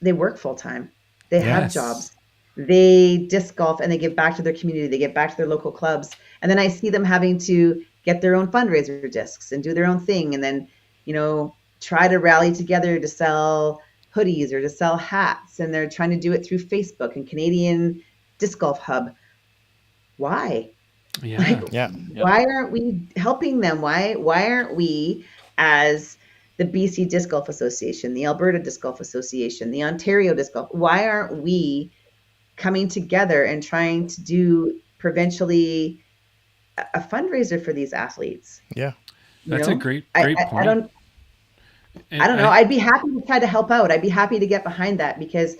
they work full time. They have jobs. They disc golf and they give back to their community. They give back to their local clubs. And then I see them having to get their own fundraiser discs and do their own thing. And then, try to rally together to sell hoodies or to sell hats. And they're trying to do it through Facebook and Canadian Disc Golf Hub. Why? Yeah. Why aren't we helping them? Why aren't we, as the BC Disc Golf Association, the Alberta Disc Golf Association, the Ontario Disc Golf, why aren't we coming together and trying to do provincially a fundraiser for these athletes? Yeah. That's a great point. I don't know. I'd be happy to try to help out. I'd be happy to get behind that, because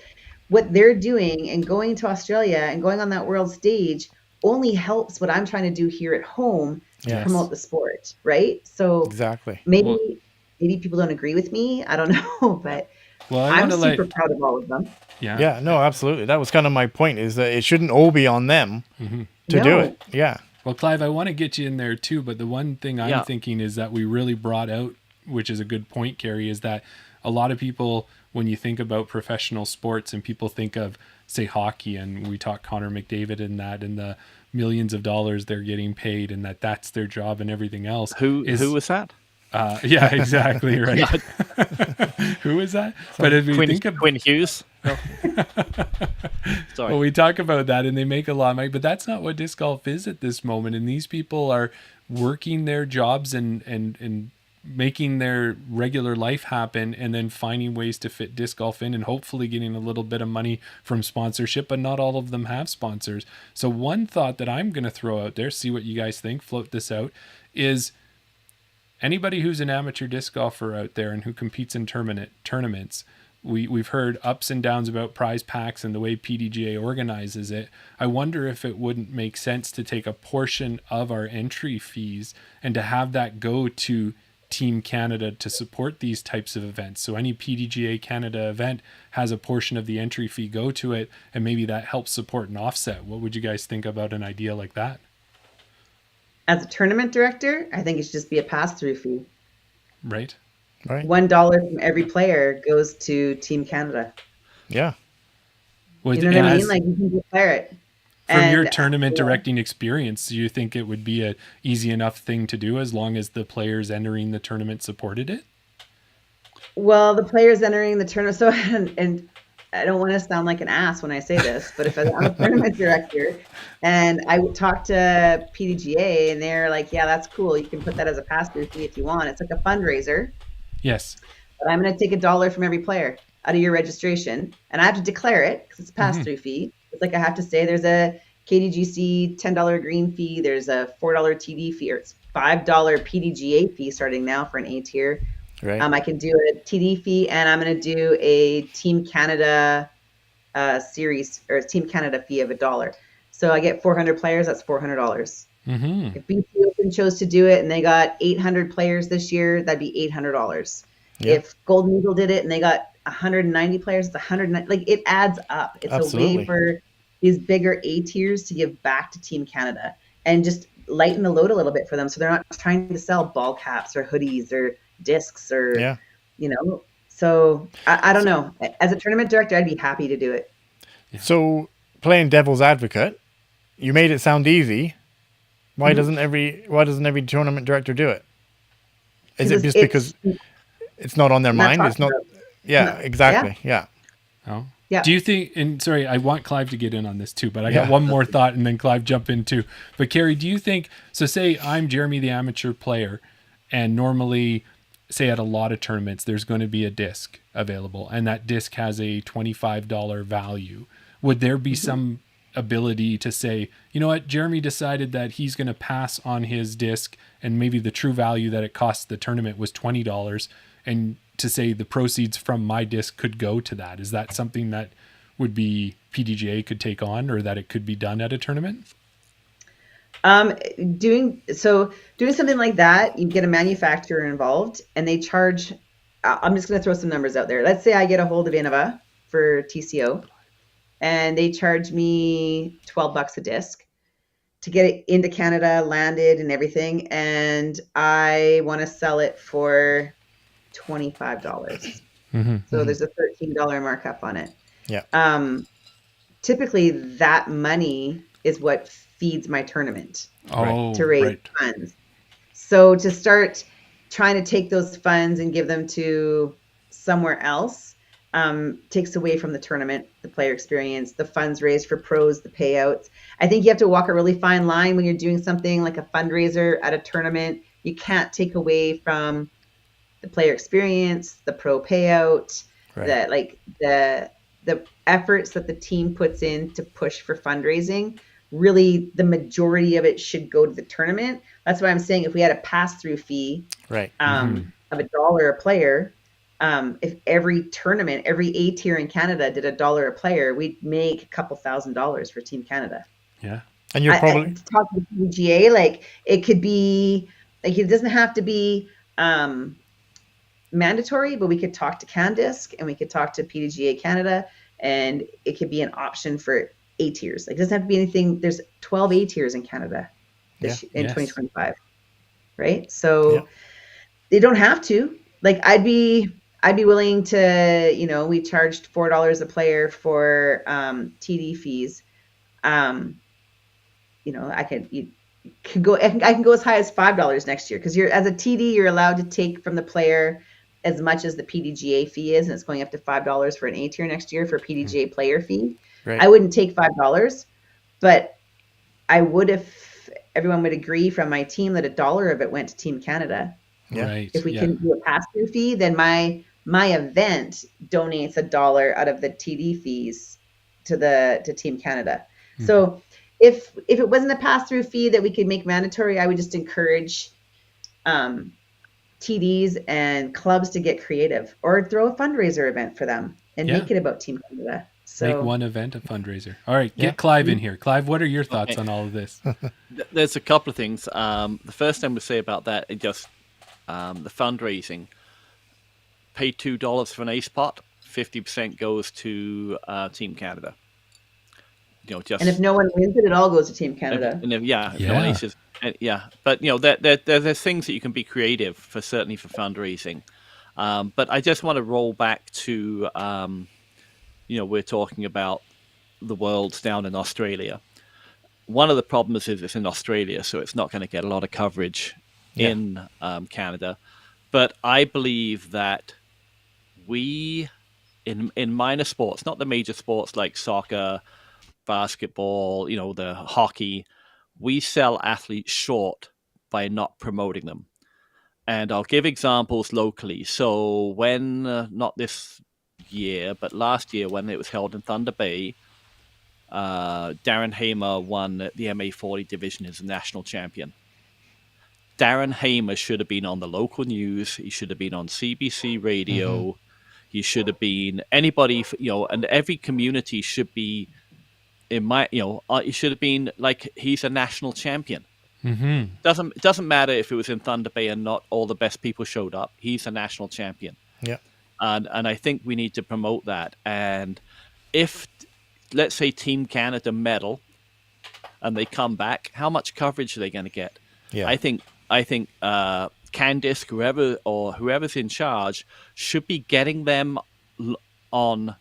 what they're doing and going to Australia and going on that world stage only helps what I'm trying to do here at home to promote the sport, right? So exactly. Maybe people don't agree with me. I don't know, but I'm super proud of all of them. Yeah. Yeah, no, absolutely. That was kind of my point, is that it shouldn't all be on them to do it. Yeah. Well, Clive, I want to get you in there too, but the one thing I'm thinking is that we really brought out, which is a good point, Carrie, is that a lot of people, when you think about professional sports and people think of, say, hockey, and we talk Connor McDavid and that, and the millions of dollars they're getting paid, and that's their job and everything else. Who was that? Yeah, exactly, right. Who is that? But if we think of Quinn Hughes. No. Sorry. Well, we talk about that, and they make a lot of money, but that's not what disc golf is at this moment. And these people are working their jobs and making their regular life happen, and then finding ways to fit disc golf in, and hopefully getting a little bit of money from sponsorship, but not all of them have sponsors. So one thought that I'm going to throw out there, see what you guys think, float this out, is anybody who's an amateur disc golfer out there and who competes in tournaments, we've heard ups and downs about prize packs and the way PDGA organizes it. I wonder if it wouldn't make sense to take a portion of our entry fees and to have that go to Team Canada to support these types of events. So any PDGA Canada event has a portion of the entry fee go to it, and maybe that helps support and offset. What would you guys think about an idea like that? As a tournament director, I think it should just be a pass-through fee. Right. $1 from every player goes to Team Canada. Yeah. You know what I mean? Like, you can declare it. From your tournament directing experience, do you think it would be a easy enough thing to do as long as the players entering the tournament supported it? Well, the players entering the tournament, so, and I don't want to sound like an ass when I say this, but if I'm a tournament director and I would talk to PDGA and they're like, yeah, that's cool, you can put that as a pass-through fee if you want. It's like a fundraiser. Yes. But I'm going to take $1 from every player out of your registration, and I have to declare it because it's a pass-through fee. It's like I have to say there's a KDGC $10 green fee, there's a $4 TD fee, or it's $5 PDGA fee starting now for an A tier. Right. I can do a TD fee, and I'm going to do a Team Canada series, or Team Canada fee of $1. So I get 400 players, that's $400. If BC Open chose to do it and they got 800 players this year, that'd be $800. Yeah. If Golden Eagle did it and they got 190 players, it's 190. Like, it adds up. It's Absolutely. A way for these bigger A tiers to give back to Team Canada and just lighten the load a little bit for them, so they're not trying to sell ball caps or hoodies or discs or So I don't know. As a tournament director, I'd be happy to do it. So, playing devil's advocate, you made it sound easy. Why doesn't every tournament director do it? Is it just because it's not on their mind? It's not. Yeah, exactly. Yeah. Oh. Yeah. Do you think, and sorry, I want Clive to get in on this too, but I got one more thought and then Clive jump in too. But Carrie, do you think, so say I'm Jeremy the amateur player, and normally, say at a lot of tournaments, there's going to be a disc available and that disc has a $25 value. Would there be some ability to say, you know what, Jeremy decided that he's going to pass on his disc and maybe the true value that it cost the tournament was $20, and to say the proceeds from my disc could go to that? Is that something that would be PDGA could take on, or that it could be done at a tournament? Doing something like that, you get a manufacturer involved and they charge, I'm just going to throw some numbers out there. Let's say I get a hold of Innova for TCO and they charge me $12 a disc to get it into Canada, landed and everything. And I want to sell it for $25. So there's a $13 markup on it. Yeah. Typically that money is what feeds my tournament to raise funds. So to start trying to take those funds and give them to somewhere else takes away from the tournament, the player experience, the funds raised for pros, the payouts. I think you have to walk a really fine line when you're doing something like a fundraiser at a tournament. You can't take away from the player experience, the pro payout, the efforts that the team puts in to push for fundraising. Really, the majority of it should go to the tournament. That's why I'm saying if we had a pass-through fee of $1 a player, if every tournament, every A tier in Canada did $1 a player, we'd make a couple $1,000s for Team Canada. Yeah. And you're probably talking to PGA, like it could be, like it doesn't have to be mandatory, but we could talk to CanDisc and we could talk to PDGA Canada, and it could be an option for A tiers. Like it doesn't have to be anything. There's 12 A tiers in Canada in 2025, right? So they don't have to. Like I'd be willing to, we charged $4 a player for TD fees. I can go as high as $5 next year, because as a TD, you're allowed to take from the player as much as the PDGA fee is, and it's going up to $5 for an A tier next year for a PDGA player fee. Right. I wouldn't take $5, but I would if everyone would agree from my team that $1 of it went to Team Canada. Yeah. Right. If we can do a pass-through fee, then my event donates $1 out of the TD fees to Team Canada. Mm-hmm. So if it wasn't a pass-through fee that we could make mandatory, I would just encourage TDs and clubs to get creative, or throw a fundraiser event for them and make it about Team Canada. So make one event a fundraiser. All right, get Clive in here. Clive, what are your thoughts on all of this? There's a couple of things. The first thing to say about that is just the fundraising. Pay $2 for an ace pot, 50% goes to Team Canada. And if no one wins it, it all goes to Team Canada. If no one aces. But there's things that you can be creative for, certainly for fundraising. But I just want to roll back to we're talking about the Worlds down in Australia. One of the problems is it's in Australia, so it's not going to get a lot of coverage in Canada. But I believe that we, in minor sports, not the major sports like soccer, basketball, the hockey, we sell athletes short by not promoting them. And I'll give examples locally. So when, not this year, but last year when it was held in Thunder Bay, Darren Hamer won the MA40 division as a national champion. Darren Hamer should have been on the local news. He should have been on CBC radio. Mm-hmm. He should have been anybody, and every community should be he should have been like, he's a national champion. Mm-hmm. Doesn't matter if it was in Thunder Bay and not all the best people showed up. He's a national champion. Yeah. And I think we need to promote that. And if, let's say, Team Canada medal and they come back, how much coverage are they going to get? Yeah. I think CanDisc, whoever's in charge, should be getting them on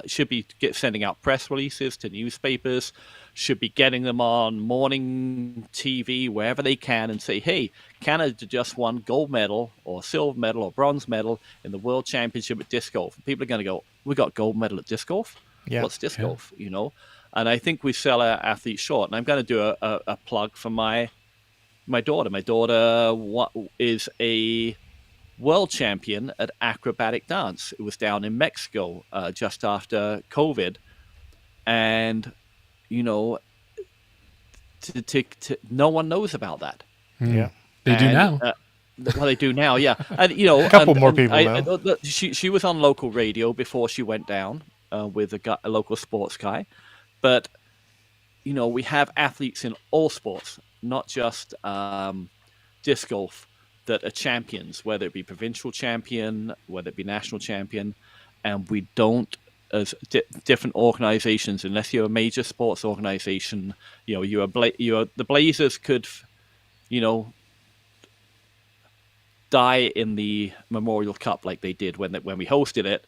should be sending out press releases to newspapers, should be getting them on morning TV wherever they can and say, hey, Canada just won gold medal or silver medal or bronze medal in the World Championship at disc golf. People are going to go, we got gold medal at disc golf? Yeah. What's disc golf? And I think we sell our athletes short. And I'm going to do a plug for my daughter. My daughter is a world champion at acrobatic dance. It was down in Mexico just after COVID. And, no one knows about that. Yeah. They do now. Well, they do now, yeah. And, a couple more people now. She was on local radio before she went down with a local sports guy. But, we have athletes in all sports, not just disc golf, that are champions, whether it be provincial champion, whether it be national champion, and we don't, as different organizations, unless you're a major sports organization, the Blazers could, die in the Memorial Cup like they did when we hosted it,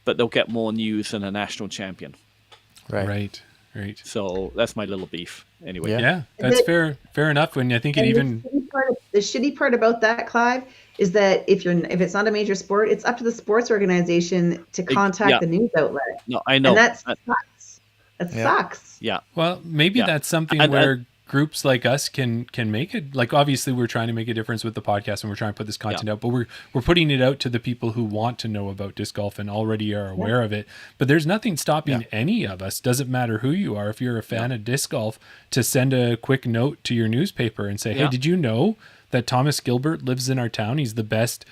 but they'll get more news than a national champion. Right. So that's my little beef. Anyway, yeah, that's fair enough. When I think it even the shitty part about that, Clive, is that if it's not a major sport, it's up to the sports organization to contact the news outlet. No, I know, and that sucks. That sucks. Yeah. Well, maybe that's something where groups like us can make it. Like, obviously we're trying to make a difference with the podcast and we're trying to put this content out, but we're putting it out to the people who want to know about disc golf and already are aware of it. But there's nothing stopping any of us, doesn't matter who you are, if you're a fan of disc golf, to send a quick note to your newspaper and say, hey, did you know that Thomas Gilbert lives in our town? He's the best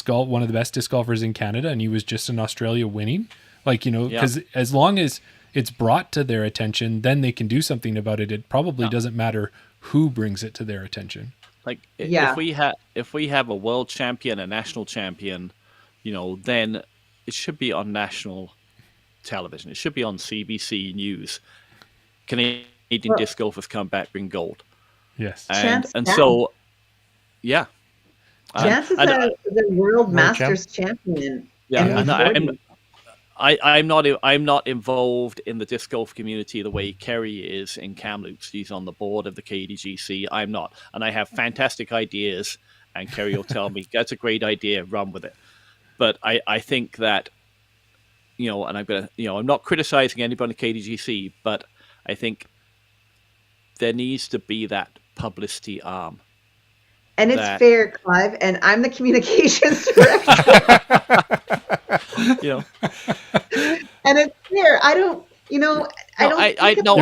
one of the best disc golfers in Canada, and he was just in Australia winning. Like, because as long as it's brought to their attention, then they can do something about it. It probably doesn't matter who brings it to their attention. Like, if we have a world champion, a national champion, then it should be on national television. It should be on CBC News. Canadian disc golfers come back, bring gold. Yes. And so, yeah. Chance is the world masters champion. Yeah, I'm not involved in the disc golf community the way Carrie is in Kamloops. She's on the board of the KDGC. I'm not, and I have fantastic ideas. And Carrie will tell me that's a great idea, run with it. But I think that, and I'm not criticizing anybody in KDGC, but I think there needs to be that publicity arm. And it's fair, Clive, and I'm the communications director. And it's fair. I don't. You're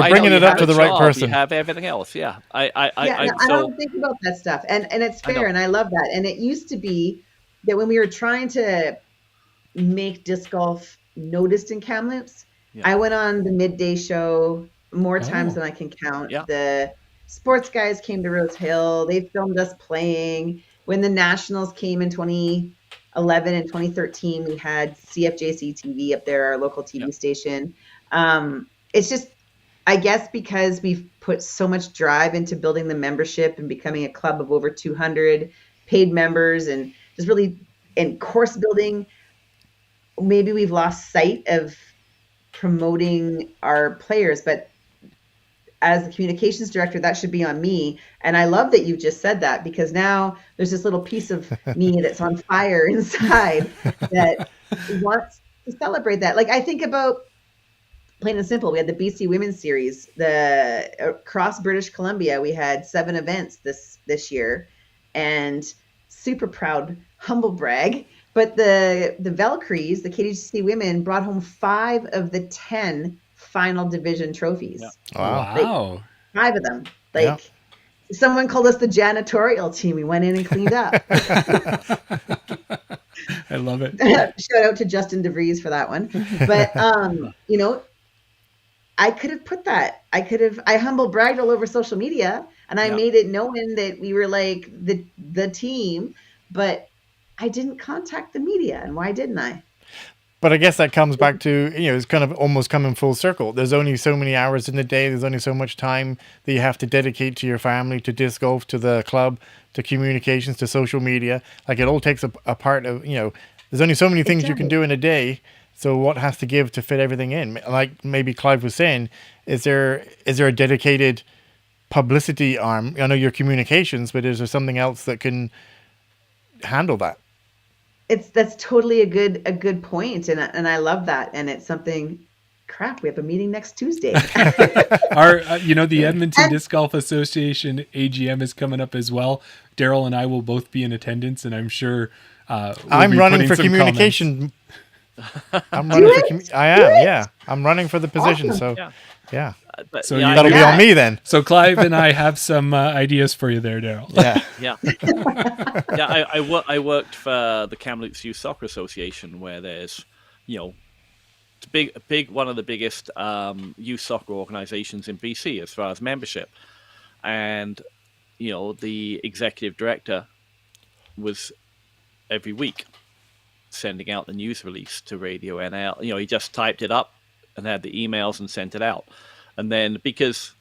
bringing it up to the right person. You have everything else. Yeah. I don't think about that stuff, and it's fair, and I love that. And it used to be that when we were trying to make disc golf noticed in Kamloops, I went on the midday show more times than I can count. Yeah. The sports guys came to Rose Hill. They filmed us playing. When the Nationals came in 2011 and 2013, we had CFJC TV up there, our local TV station. It's just, I guess, because we've put so much drive into building the membership and becoming a club of over 200 paid members and just really in course building, maybe we've lost sight of promoting our players. But as the communications director, that should be on me. And I love that you just said that, because now there's this little piece of me that's on fire inside that wants to celebrate that. Like, I think about, plain and simple, we had the BC Women's Series, across British Columbia. We had 7 events this year, and super proud, humble brag. But the Valkyries, the KDGC women, brought home 5 of the 10 final division trophies. Yeah. Wow. Wow. 5 of them. Someone called us the janitorial team. We went in and cleaned up. I love it. Shout out to Justin DeVries for that one. But, I could have put that. I humble bragged all over social media, and I made it known that we were like the team, but I didn't contact the media. And why didn't I? But I guess that comes back to, it's kind of almost coming full circle. There's only so many hours in the day. There's only so much time that you have to dedicate to your family, to disc golf, to the club, to communications, to social media. Like, it all takes a part of, there's only so many things you can do in a day So what has to give to fit everything in? Like maybe Clive was saying, is there a dedicated publicity arm? I know your communications, but is there something else that can handle that? That's totally a good point, and I love that, and it's something. Crap, we have a meeting next Tuesday. Our, the Edmonton Disc Golf Association AGM is coming up as well. Darryl and I will both be in attendance, and I'm sure I'm running for communication. I'm running for. I am. Yeah, I'm running for the position. Awesome. So, yeah. So That'll be on me then. So Clive and I have some ideas for you there, Darryl. Yeah. Yeah. I worked for the Kamloops Youth Soccer Association, where there's, big one of the biggest youth soccer organizations in BC as far as membership, and the executive director was every week sending out the news release to Radio NL. He just typed it up and had the emails and sent it out. And then, because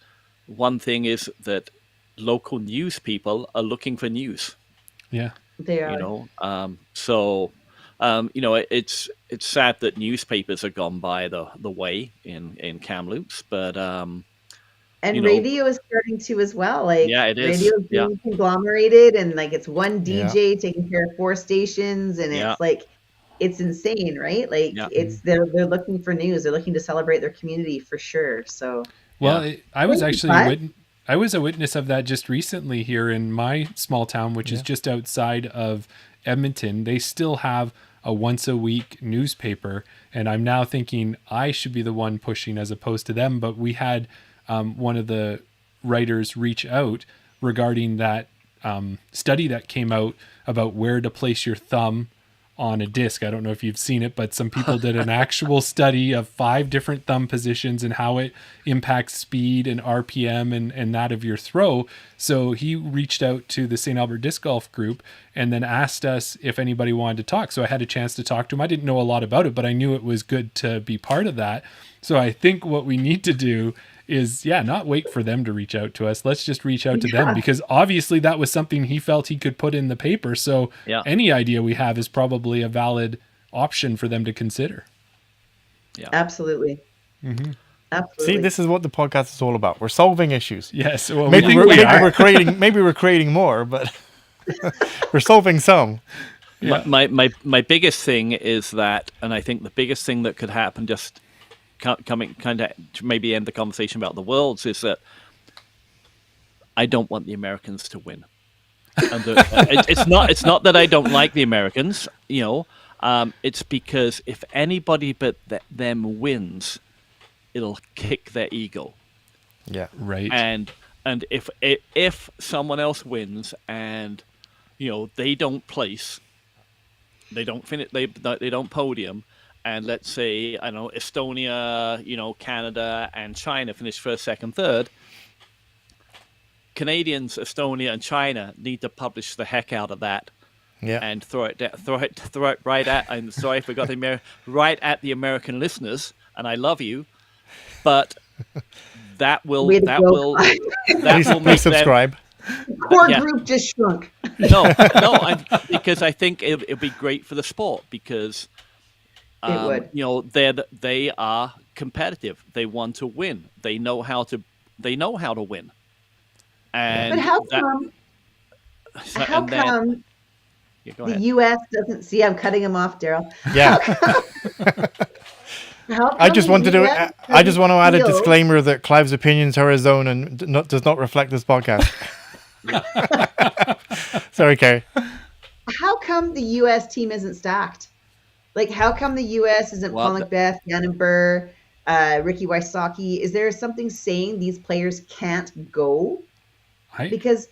one thing is that local news people are looking for news. Yeah, they are. It's sad that newspapers are gone by the way in Kamloops, but and radio is starting to as well. Like, yeah, it is. Radio is being conglomerated, and like it's one DJ taking care of 4 stations, and it's like it's insane, right? Like it's they're looking for news. They're looking to celebrate their community for sure. So I was actually I was a witness of that just recently here in my small town, which is just outside of Edmonton. They still have a once a week newspaper, and I'm now thinking I should be the one pushing as opposed to them. But we had one of the writers reach out regarding that study that came out about where to place your thumb on a disc. I don't know if you've seen it, but some people did an actual study of 5 different thumb positions and how it impacts speed and RPM and that of your throw. So he reached out to the St. Albert Disc Golf group and then asked us if anybody wanted to talk. So I had a chance to talk to him. I didn't know a lot about it, but I knew it was good to be part of that. So I think what we need to do is not wait for them to reach out to us. Let's just reach out to them, because obviously that was something he felt he could put in the paper. So any idea we have is probably a valid option for them to consider. Yeah, absolutely. Mm-hmm. Absolutely. See, this is what the podcast is all about. We're solving issues. Yes. Well, maybe we're creating more, but we're solving some. Yeah. My biggest thing is that, and I think the biggest thing that could happen, just coming kind of to maybe end the conversation about the Worlds, is that I don't want the Americans to win. And it's not that I don't like the Americans, it's because if anybody but them wins, it'll kick their ego. Yeah, right. And if someone else wins and they don't place, they don't finish, they don't podium. And let's say, I don't know, Estonia, Canada, and China finish first, second, third. Canadians, Estonia, and China need to publish the heck out of that, and throw it right at. I'm sorry, I forgot right at the American listeners. And I love you, but that will please subscribe. Core group just shrunk. No, because I think it'll be great for the sport, because. It would. They are competitive. They want to win. They know how to win. And but how come the U.S. doesn't see? I'm cutting him off, Darryl. Yeah. I just want to add a disclaimer that Clive's opinions are his own and does not reflect this podcast. Sorry, Carrie. How come the U.S. team isn't stacked? Like, how come the U.S. isn't Paul Macbeth, Yannon Burr, Ricky Wysocki? Is there something saying these players can't go? Because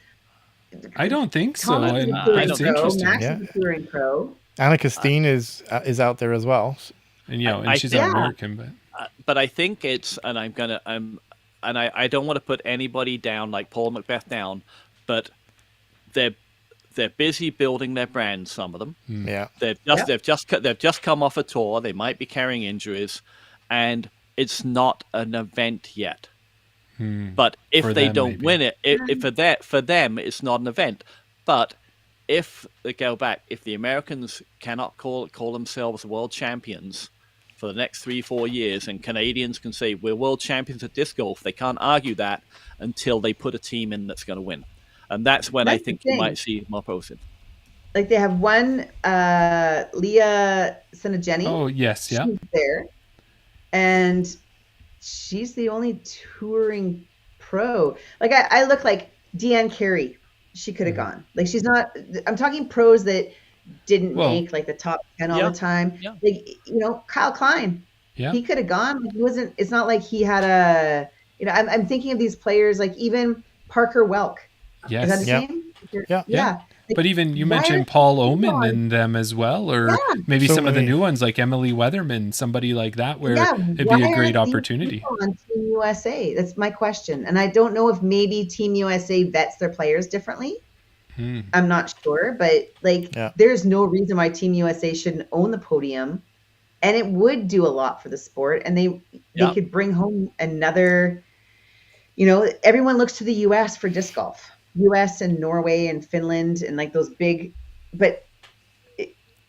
I don't think so. It's interesting. Max is a touring pro. Anna Castine is out there as well, and she's an American, but I think it's, and I don't want to put anybody down, like Paul Macbeth down, but they're busy building their brand. Some of them, they've just come off a tour. They might be carrying injuries, and it's not an event yet. But if they don't win it, for them, it's not an event. But if they go back, if the Americans cannot call themselves world champions, for the next 3-4 years, and Canadians can say we're world champions at disc golf. They can't argue that until they put a team in that's going to win, and that's when I That's the think you thing. might see more posted. Like they have one, Leah Senegeni. Oh, yes. Yeah. She's there, and she's the only touring pro. Like I look like Deanne Carey. She could have gone. Like she's not. I'm talking pros that didn't make like the top 10 all the time. Yeah. Like Kyle Klein. Yeah. He could have gone. He wasn't. It's not like he had a. I'm thinking of these players like even Parker Welk. Yes. Is that his name? Yeah. Like, But even you mentioned Paul Oman and them as well, or maybe So some of the many. new ones like Emily Weatherman, somebody like that, where it'd why be a aren't great these opportunity. people on Team USA? That's my question. And I don't know if maybe Team USA vets their players differently. I'm not sure, but there's no reason why Team USA shouldn't own the podium. And it would do a lot for the sport. And they could bring home another, everyone looks to the US for disc golf. US and Norway and Finland and like those big, but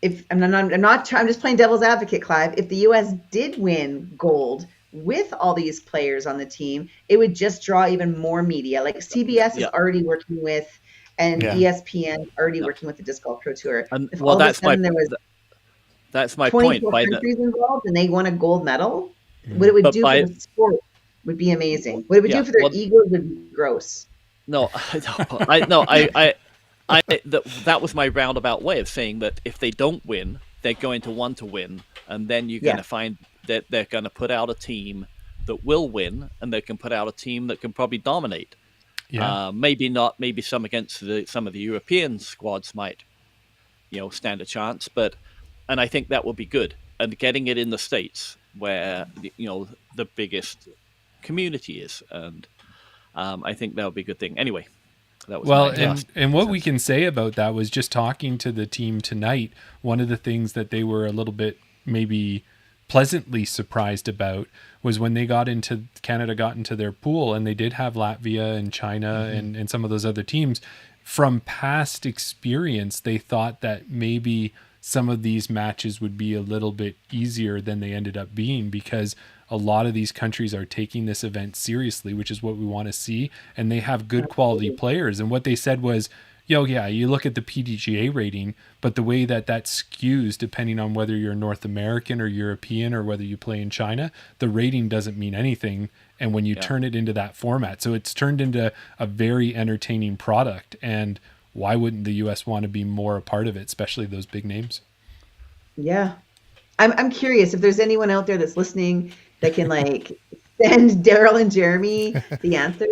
if I'm just playing devil's advocate, Clive. If the US did win gold with all these players on the team, it would just draw even more media. Like CBS is already working with, and ESPN already working with the Disc Golf Pro Tour. And if all of a sudden there was that's my 24 point. countries involved and they won a gold medal, what it would do for the sport would be amazing. What it would do for their egos would be gross. No, that was my roundabout way of saying that if they don't win, they're going to want to win, and then you're going to find that they're going to put out a team that will win, and they can put out a team that can probably dominate. Yeah. Maybe not. Maybe some against some of the European squads might, stand a chance. And I think that would be good. And getting it in the States where the biggest community is, and I think that would be a good thing. Anyway, that was and what we can say about that was just talking to the team tonight. One of the things that they were a little bit maybe pleasantly surprised about was when Canada got into their pool, and they did have Latvia and China and some of those other teams. From past experience, they thought that maybe some of these matches would be a little bit easier than they ended up being, because a lot of these countries are taking this event seriously, which is what we want to see. And they have good quality players. And what they said was, you look at the PDGA rating, but the way that skews depending on whether you're North American or European or whether you play in China, the rating doesn't mean anything. And when you turn it into that format, so it's turned into a very entertaining product. And why wouldn't the US want to be more a part of it, especially those big names? Yeah. I'm curious if there's anyone out there that's listening that can send Darryl and Jeremy the answer.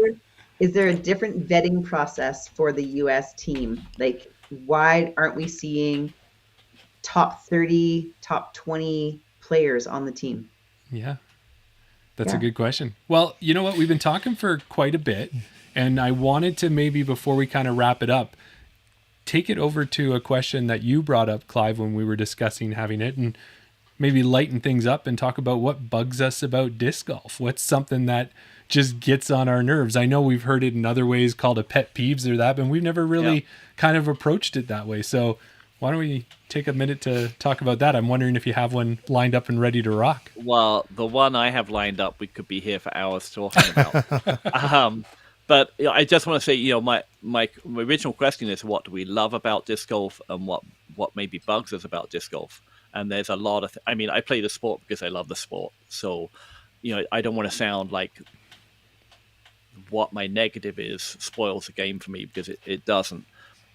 Is there a different vetting process for the US team? Like, why aren't we seeing top 30, top 20 players on the team? Yeah, that's a good question. Well, you know what? We've been talking for quite a bit, and I wanted to maybe, before we kind of wrap it up, take it over to a question that you brought up, Clive, when we were discussing having it, and maybe lighten things up and talk about what bugs us about disc golf. What's something that just gets on our nerves? I know we've heard it in other ways called a pet peeves or that, but we've never really kind of approached it that way. So why don't we take a minute to talk about that? I'm wondering if you have one lined up and ready to rock. Well, the one I have lined up, we could be here for hours talking about. But I just want to say, my original question is, what do we love about disc golf, and what maybe bugs us about disc golf? And there's a lot of, I play the sport because I love the sport. So, I don't want to sound like what my negative is spoils the game for me, because it doesn't.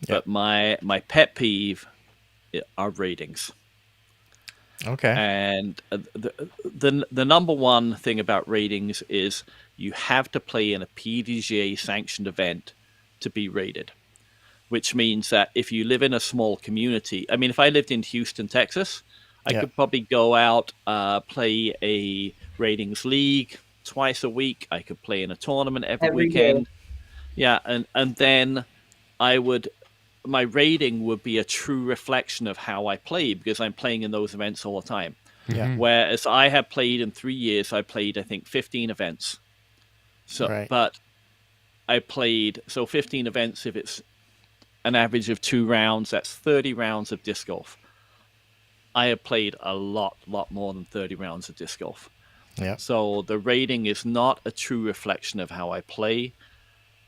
But my pet peeve are ratings. Okay. And the number one thing about ratings is you have to play in a PDGA sanctioned event to be rated, which means that if you live in a small community, if I lived in Houston, Texas, I could probably go out, play a ratings league twice a week. I could play in a tournament every weekend. Day. Yeah, and then my rating would be a true reflection of how I play, because I'm playing in those events all the time. Yeah. Whereas I have played in 3 years, I played, I think, 15 events. So, but I played 15 events. If it's an average of 2 rounds, that's 30 rounds of disc golf. I have played a lot more than 30 rounds of disc golf. Yeah. So the rating is not a true reflection of how I play.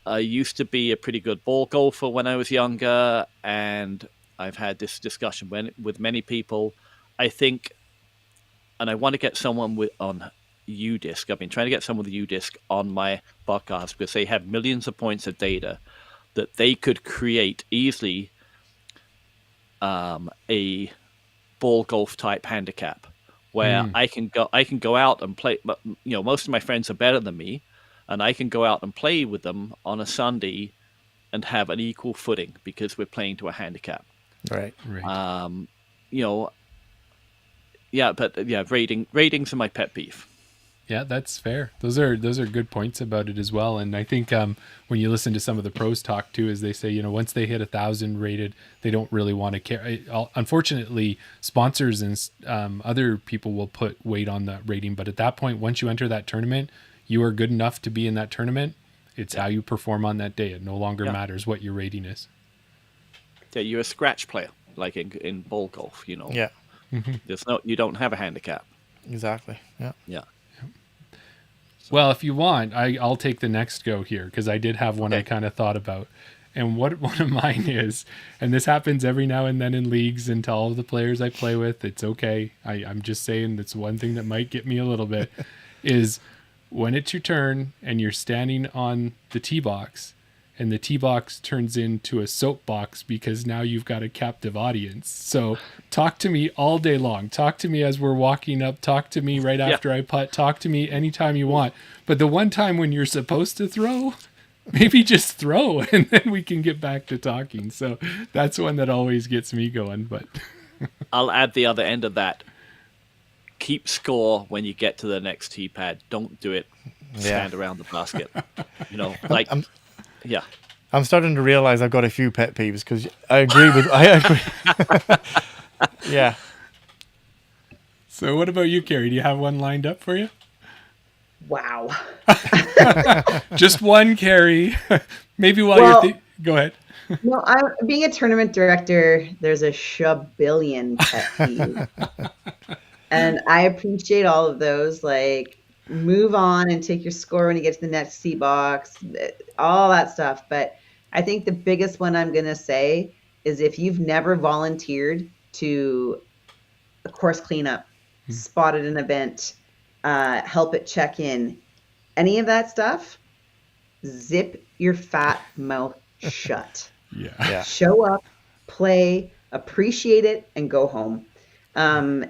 I used to be a pretty good ball golfer when I was younger, and I've had this discussion with many people. I think, and I want to get someone on UDisc. I've been trying to get someone with UDisc on my podcast because they have millions of points of data that they could create easily a ball golf type handicap where I can go out and play. But most of my friends are better than me, and I can go out and play with them on a Sunday and have an equal footing because we're playing to a handicap. Right. Ratings are my pet peeve. Yeah, that's fair. Those are good points about it as well. And I think when you listen to some of the pros talk too, as they say, once they hit 1,000 rated, they don't really want to care. Unfortunately, sponsors and other people will put weight on the rating. But at that point, once you enter that tournament, you are good enough to be in that tournament. It's how you perform on that day. It no longer matters what your rating is. Yeah, you're a scratch player, like in ball golf. Yeah. You don't have a handicap. Exactly. Yeah. Yeah. Well, if you want, I'll take the next go here because I did have one I kind of thought about. And what one of mine is, and this happens every now and then in leagues and to all of the players I play with, it's okay. I'm just saying that's one thing that might get me a little bit, is when it's your turn and you're standing on the tee box and the tee box turns into a soapbox because now you've got a captive audience. So talk to me all day long. Talk to me as we're walking up. Talk to me right after I putt. Talk to me anytime you want. But the one time when you're supposed to throw, maybe just throw and then we can get back to talking. So that's one that always gets me going. But I'll add the other end of that. Keep score when you get to the next tee pad. Don't do it. Stand around the basket. I'm starting to realize I've got a few pet peeves because I agree. Yeah. So what about you, Carrie? Do you have one lined up for you? Wow. Just one, Carrie. Maybe while you're go ahead. No, being a tournament director, there's a shabillion pet peeves. And I appreciate all of those, like move on and take your score when you get to the next tee box, all that stuff. But I think the biggest one I'm going to say is if you've never volunteered to a course cleanup, spotted an event, help at check-in, any of that stuff, zip your fat mouth shut. Yeah. Show up, play, appreciate it, and go home. My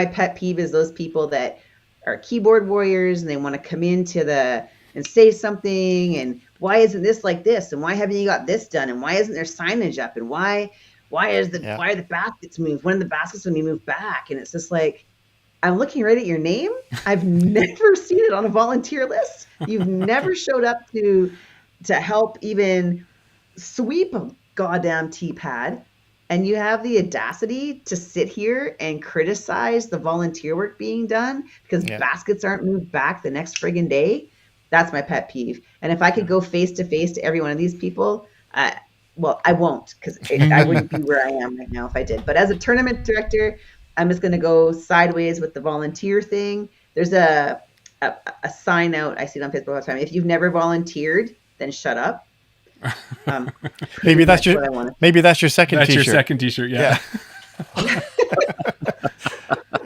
pet peeve is those people that are keyboard warriors and they want to come into and say something and why isn't this like this and why haven't you got this done and why isn't there signage up and why are the baskets moved, when the baskets when you move back, and it's just like, I'm looking right at your name. I've never seen it on a volunteer list. You've never showed up to help even sweep a goddamn tee pad. And you have the audacity to sit here and criticize the volunteer work being done because baskets aren't moved back the next friggin' day. That's my pet peeve. And if I could go face to face to every one of these people, I won't, because I wouldn't be where I am right now if I did. But as a tournament director, I'm just going to go sideways with the volunteer thing. There's a sign out. I see it on Facebook all the time. If you've never volunteered, then shut up. Maybe that's your second That's t-shirt. your second t-shirt. Yeah.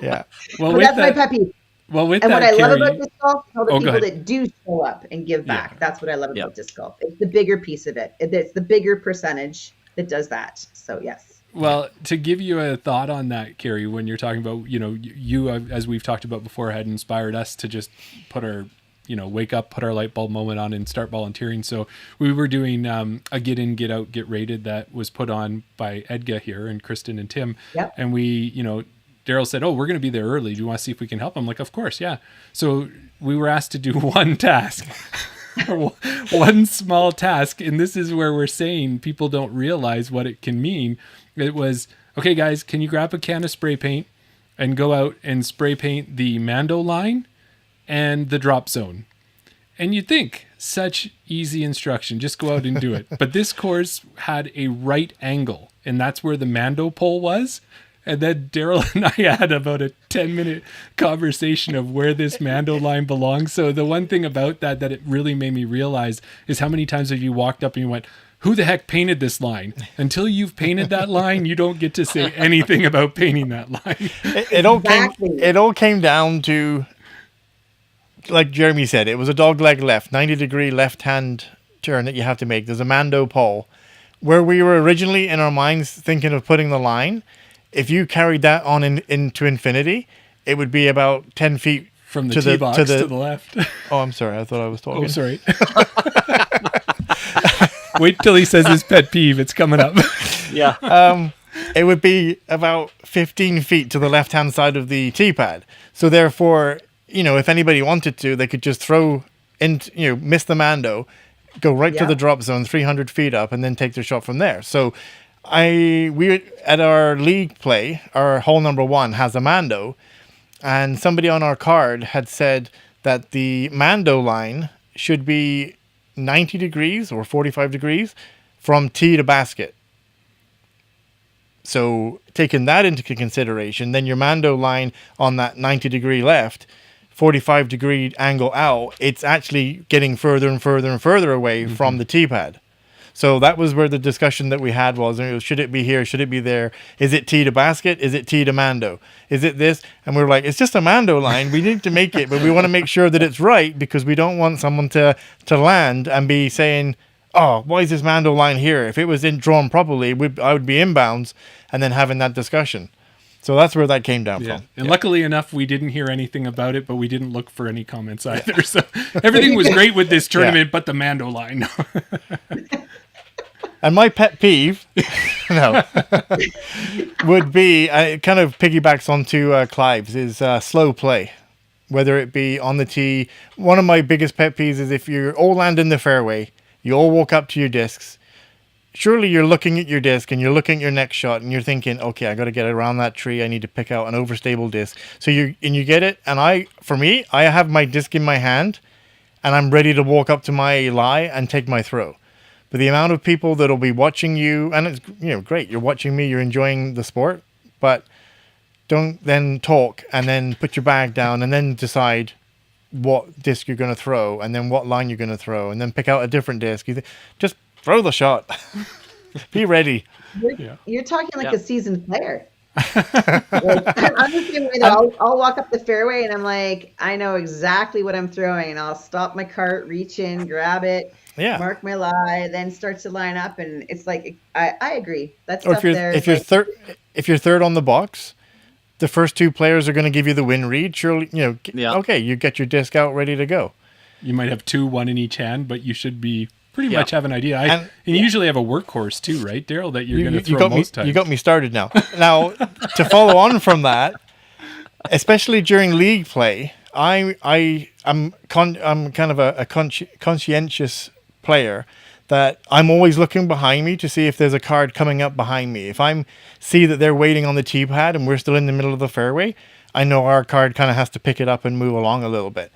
Yeah. Well, that's my pet peeve. Well, with and that, what I love Carrie, about disc golf is all the people ahead. that do show up and give back. That's what I love about disc golf. It's the bigger piece of it. It's the bigger percentage that does that. So yes. Well, to give you a thought on that, Carrie, when you're talking about, you as we've talked about before, had inspired us to just put our, wake up, put our light bulb moment on and start volunteering. So we were doing a get in, get out, get rated that was put on by Edga here and Kristen and Tim. Yep. And we, Darryl said, "Oh, we're going to be there early. Do you want to see if we can help?" I'm like, "Of course, yeah." So we were asked to do one task, one small task. And this is where we're saying people don't realize what it can mean. It was, okay, guys, can you grab a can of spray paint and go out and spray paint the Mando line and the drop zone? And you'd think, such easy instruction, just go out and do it. But this course had a right angle, and that's where the Mando pole was. And then Darryl and I had about a 10-minute conversation of where this Mando line belongs. So the one thing about that it really made me realize is how many times have you walked up and you went, who the heck painted this line? Until you've painted that line, you don't get to say anything about painting that line. It all came down to, like Jeremy said, it was a dog leg left, 90-degree left-hand turn that you have to make. There's a Mando pole. Where we were originally in our minds thinking of putting the line, if you carried that on into infinity, it would be about 10 feet from the tee box to the left. Oh, I'm sorry. I thought I was talking. Oh, sorry. Wait till he says his pet peeve. It's coming up. Yeah. It would be about 15 feet to the left-hand side of the tee pad. So therefore, if anybody wanted to, they could just throw into, miss the Mando, go right to the drop zone, 300 feet up, and then take their shot from there. So we at our league play, our hole number 1 has a Mando, and somebody on our card had said that the Mando line should be 90 degrees or 45 degrees from tee to basket. So taking that into consideration, then your Mando line on that 90-degree left, 45-degree angle out, it's actually getting further and further and further away from the tee pad. So that was where the discussion that we had was, should it be here? Should it be there? Is it tee to basket? Is it tee to Mando? Is it this? And we were like, it's just a Mando line. We need to make it, but we want to make sure that it's right because we don't want someone to land and be saying, oh, why is this Mando line here? If it was drawn properly, I would be inbounds and then having that discussion. So that's where that came down from. And luckily enough, we didn't hear anything about it, but we didn't look for any comments either. So everything was great with this tournament, but the Mando line. And my pet peeve, would be, it kind of piggybacks onto Clive's, is slow play. Whether it be on the tee. One of my biggest pet peeves is if you all land in the fairway, you all walk up to your discs. Surely you're looking at your disc and you're looking at your next shot and you're thinking, okay, I got to get around that tree. I need to pick out an overstable disc. So you get it. And I have my disc in my hand and I'm ready to walk up to my lie and take my throw. But the amount of people that'll be watching you, and it's great. You're watching me, you're enjoying the sport, but don't then talk and then put your bag down and then decide what disc you're going to throw and then what line you're going to throw and then pick out a different disc. Just throw the shot. Be ready. You're talking like a seasoned player. I'm the same way though. I'll walk up the fairway and I'm like, I know exactly what I'm throwing, and I'll stop my cart, reach in, grab it, mark my lie, then start to line up, and it's like I agree. That's or if you're third on the box, the first 2 players are going to give you the win read. Surely, okay, you get your disc out ready to go. You might have 2, 1 in each hand, but you should be pretty much have an idea. And you usually have a workhorse too, right, Darryl, that you're going to throw most times. You got me started now. Now, to follow on from that, especially during league play, I'm kind of a conscientious player that I'm always looking behind me to see if there's a card coming up behind me. If I see that they're waiting on the tee pad and we're still in the middle of the fairway, I know our card kind of has to pick it up and move along a little bit.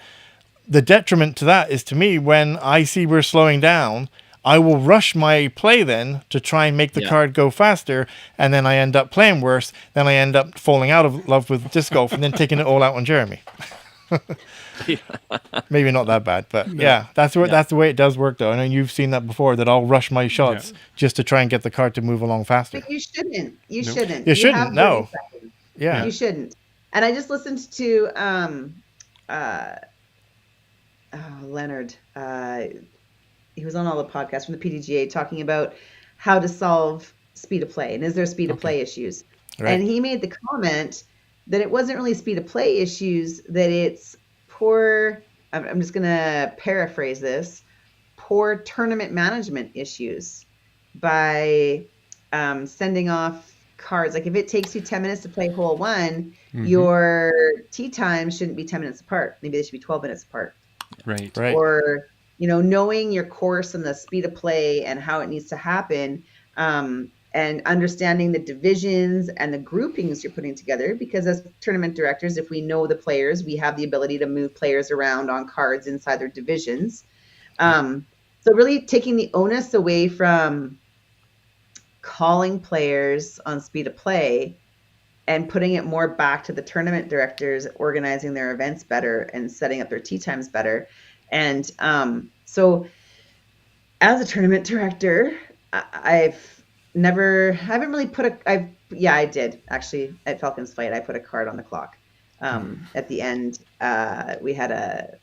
The detriment to that is, to me, when I see we're slowing down, I will rush my play then to try and make the card go faster, and then I end up playing worse. Then I end up falling out of love with disc golf and then taking it all out on Jeremy. Maybe not that bad, but that's the way it does work, though. I know you've seen that before, that I'll rush my shots just to try and get the card to move along faster. But you shouldn't. You shouldn't. You shouldn't. No. Yeah. You shouldn't. And I just listened to Leonard. He was on all the podcasts from the PDGA talking about how to solve speed of play and is there speed of play issues. Right. And he made the comment that it wasn't really speed of play issues, that it's poor, I'm just going to paraphrase this, poor tournament management issues by sending off cards. Like if it takes you 10 minutes to play hole 1, your tee time shouldn't be 10 minutes apart. Maybe they should be 12 minutes apart. Right. Or, knowing your course and the speed of play and how it needs to happen, and understanding the divisions and the groupings you're putting together, because as tournament directors, if we know the players, we have the ability to move players around on cards inside their divisions. So really taking the onus away from calling players on speed of play and putting it more back to the tournament directors organizing their events better and setting up their tee times better. And so as a tournament director, I haven't really I did actually at Falcons Fight. I put a card on the clock. At the end, we had a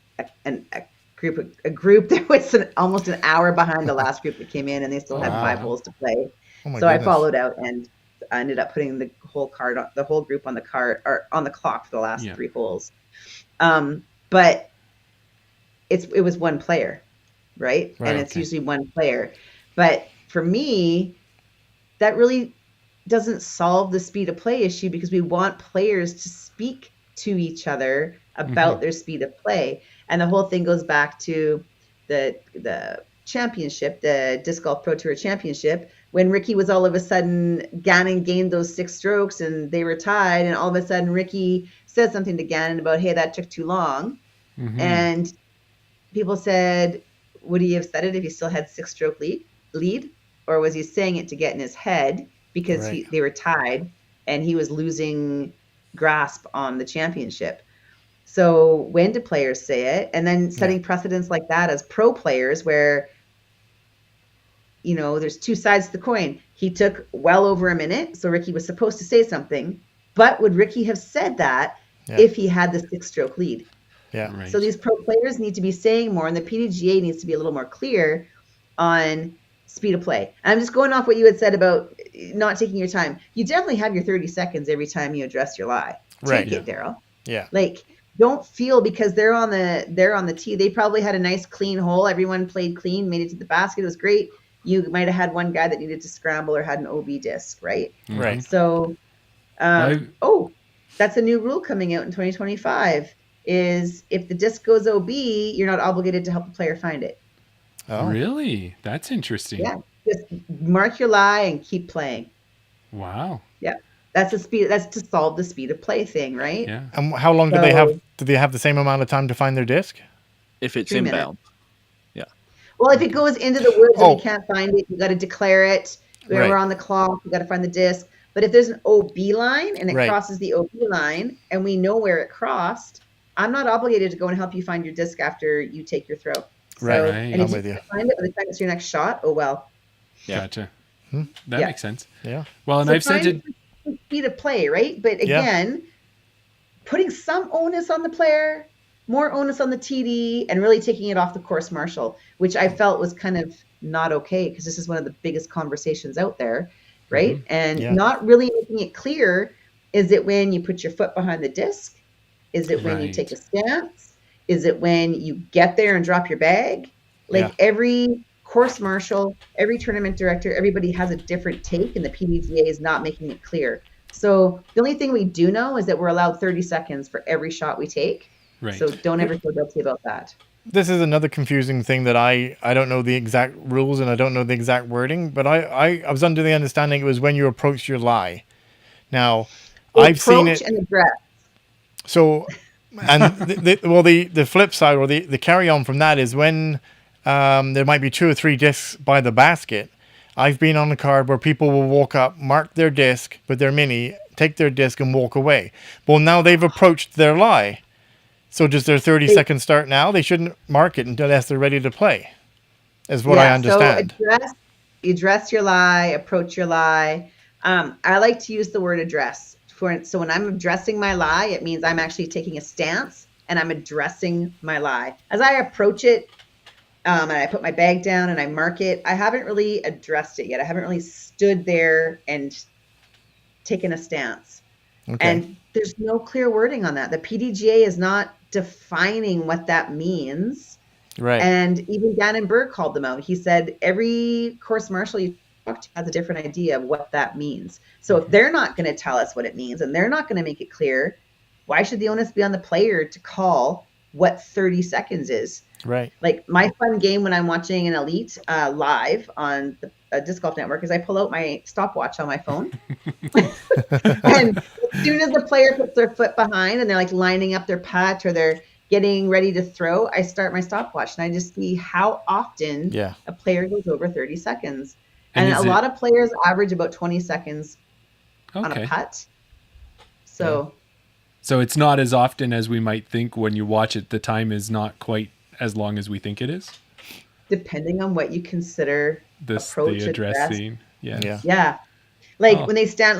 group that was almost an hour behind the last group that came in, and they still had 5 holes to play. Oh my So I goodness. followed out, and I ended up putting the whole group on the card or on the clock for the last 3 holes. But it was one player, right? And it's usually one player. But for me, that really doesn't solve the speed of play issue, because we want players to speak to each other about their speed of play. And the whole thing goes back to the championship, the Disc Golf Pro Tour Championship, when Ricky was all of a sudden, Gannon gained those 6 strokes and they were tied, and all of a sudden Ricky said something to Gannon about, hey, that took too long. And people said, would he have said it if he still had 6-stroke lead? Or was he saying it to get in his head because they were tied and he was losing grasp on the championship? So when do players say it? And then setting precedents like that as pro players where, you know, there's 2 sides to the coin. He took well over a minute, so Ricky was supposed to say something. But would Ricky have said that if he had the 6-stroke lead? Yeah. Right. So these pro players need to be saying more, and the PDGA needs to be a little more clear on speed of play. And I'm just going off what you had said about not taking your time. You definitely have your 30 seconds every time you address your lie. Take it, Darryl. Yeah. Like, don't feel because they're on the tee. They probably had a nice clean hole. Everyone played clean, made it to the basket. It was great. You might have had one guy that needed to scramble or had an OB disc, right? Right. So, that's a new rule coming out in 2025. Is if the disc goes OB, you're not obligated to help the player find it. Oh. Really? That's interesting. Yeah, just mark your lie and keep playing. Wow. Yeah, that's to solve the speed of play thing, right? Yeah. And how long do they have? Do they have the same amount of time to find their disc? If it's 3 inbound. minutes. Well, if it goes into the woods and we can't find it, you got to declare it. We're on the clock. You got to find the disc. But if there's an OB line and it crosses the OB line and we know where it crossed, I'm not obligated to go and help you find your disc after you take your throw. So, and if you find it by the time it's your next shot, oh well. Yeah. Gotcha. That makes sense. Yeah. Well, and I've said to speed of play, right? But again, putting some onus on the player, more onus on the TD, and really taking it off the course marshal, which I felt was kind of not okay, because this is one of the biggest conversations out there, right? And not really making it clear, is it when you put your foot behind the disc? Is it when you take a stance? Is it when you get there and drop your bag? Like every course marshal, every tournament director, everybody has a different take, and the PDGA is not making it clear. So the only thing we do know is that we're allowed 30 seconds for every shot we take. Right. So don't ever feel guilty about that. This is another confusing thing that I don't know the exact rules and I don't know the exact wording, but I was under the understanding it was when you approach your lie. Now, I've seen it. And address. So, and the flip side or the carry on from that is when there might be 2 or 3 discs by the basket. I've been on a card where people will walk up, mark their disc with their mini, take their disc and walk away. Well, now they've approached their lie. So does their 30 seconds start now? They shouldn't mark it unless they're ready to play, is what I understand. So address your lie, approach your lie. I like to use the word address. So when I'm addressing my lie, it means I'm actually taking a stance and I'm addressing my lie. As I approach it, and I put my bag down and I mark it, I haven't really addressed it yet. I haven't really stood there and taken a stance. Okay. And there's no clear wording on that. The PDGA is not defining what that means. Right. And even Gannon Berg called them out. He said every course marshal you talk to has a different idea of what that means. So if they're not going to tell us what it means and they're not going to make it clear, why should the onus be on the player to call what 30 seconds is? Right. Like my fun game when I'm watching an elite live on the Disc Golf Network is I pull out my stopwatch on my phone. And as soon as the player puts their foot behind and they're like lining up their putt or they're getting ready to throw, I start my stopwatch and I just see how often a player goes over 30 seconds. And a lot of players average about 20 seconds on a putt. So So it's not as often as we might think when you watch it. The time is not quite as long as we think it is. depending on what you consider The approach, address address, scene. Yeah. Yeah. yeah. Like Oh. when they stand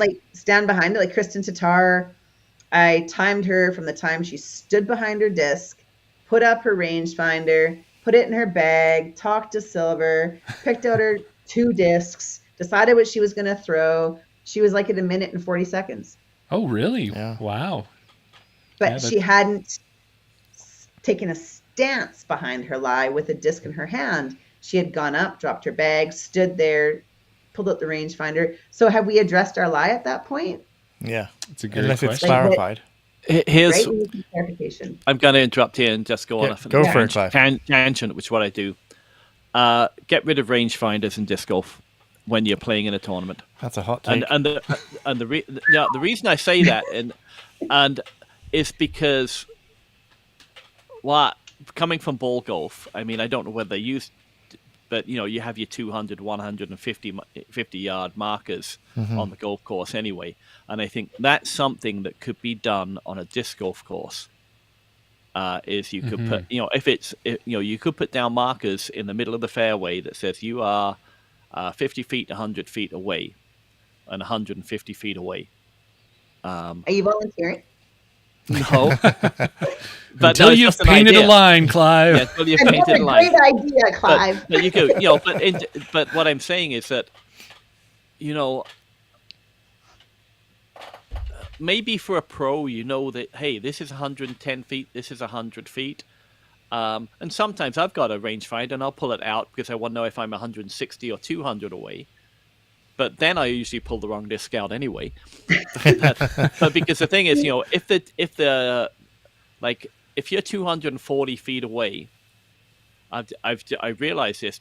behind it, like Kristen Tatar, I timed her from the time she stood behind her disc, put up her rangefinder, put it in her bag, talked to Silver, picked out her 2 discs, decided what she was going to throw. She was like at 1:40. Oh, really? Yeah. Wow. But Yeah, she hadn't taken a stance behind her lie with a disc in her hand. She had gone up, dropped her bag, stood there, pulled out the rangefinder. So have we addressed our lie at that point? Yeah. It's a good Unless it's question. clarified. Here's Right? We need some clarification. I'm going to interrupt here and just go on Yeah, a go for it, Clive. tangent, which is what I do. Get rid of rangefinders in disc golf when you're playing in a tournament. That's a hot take. And the reason I say that and is because coming from ball golf, I mean, I don't know whether they use, but you have your 200, 150 yard markers on the golf course anyway, and I think that's something that could be done on a disc golf course. Is you could put, you could put down markers in the middle of the fairway that says you are 50 feet, 100 feet away, and 150 feet away. Are you volunteering? No. But Until it's you've just an painted a idea. line, Clive. Yeah, until you've That's painted a a line. great idea, Clive. But you go, but what I'm saying is that, maybe for a pro, that, hey, this is 110 feet, this is 100 feet. And sometimes I've got a rangefinder and I'll pull it out because I want to know if I'm 160 or 200 away. But then I usually pull the wrong disc out anyway. But because the thing is, if you're 240 feet away, I realize this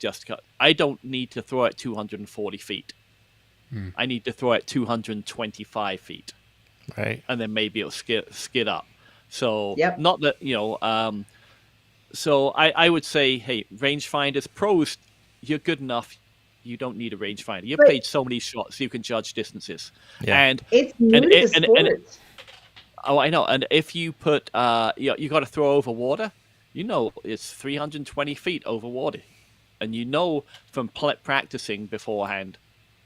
I don't need to throw it 240 feet. I need to throw it 225 feet. Right. And then maybe it'll skid up. So Yep. not that, so I would say, hey, rangefinders, pros, you're good enough. You don't need a rangefinder. You've played so many shots, you can judge distances. Yeah. And It's new to the sport. oh, I know. And if you put, you got to throw over water. It's 320 feet over water, and from practicing beforehand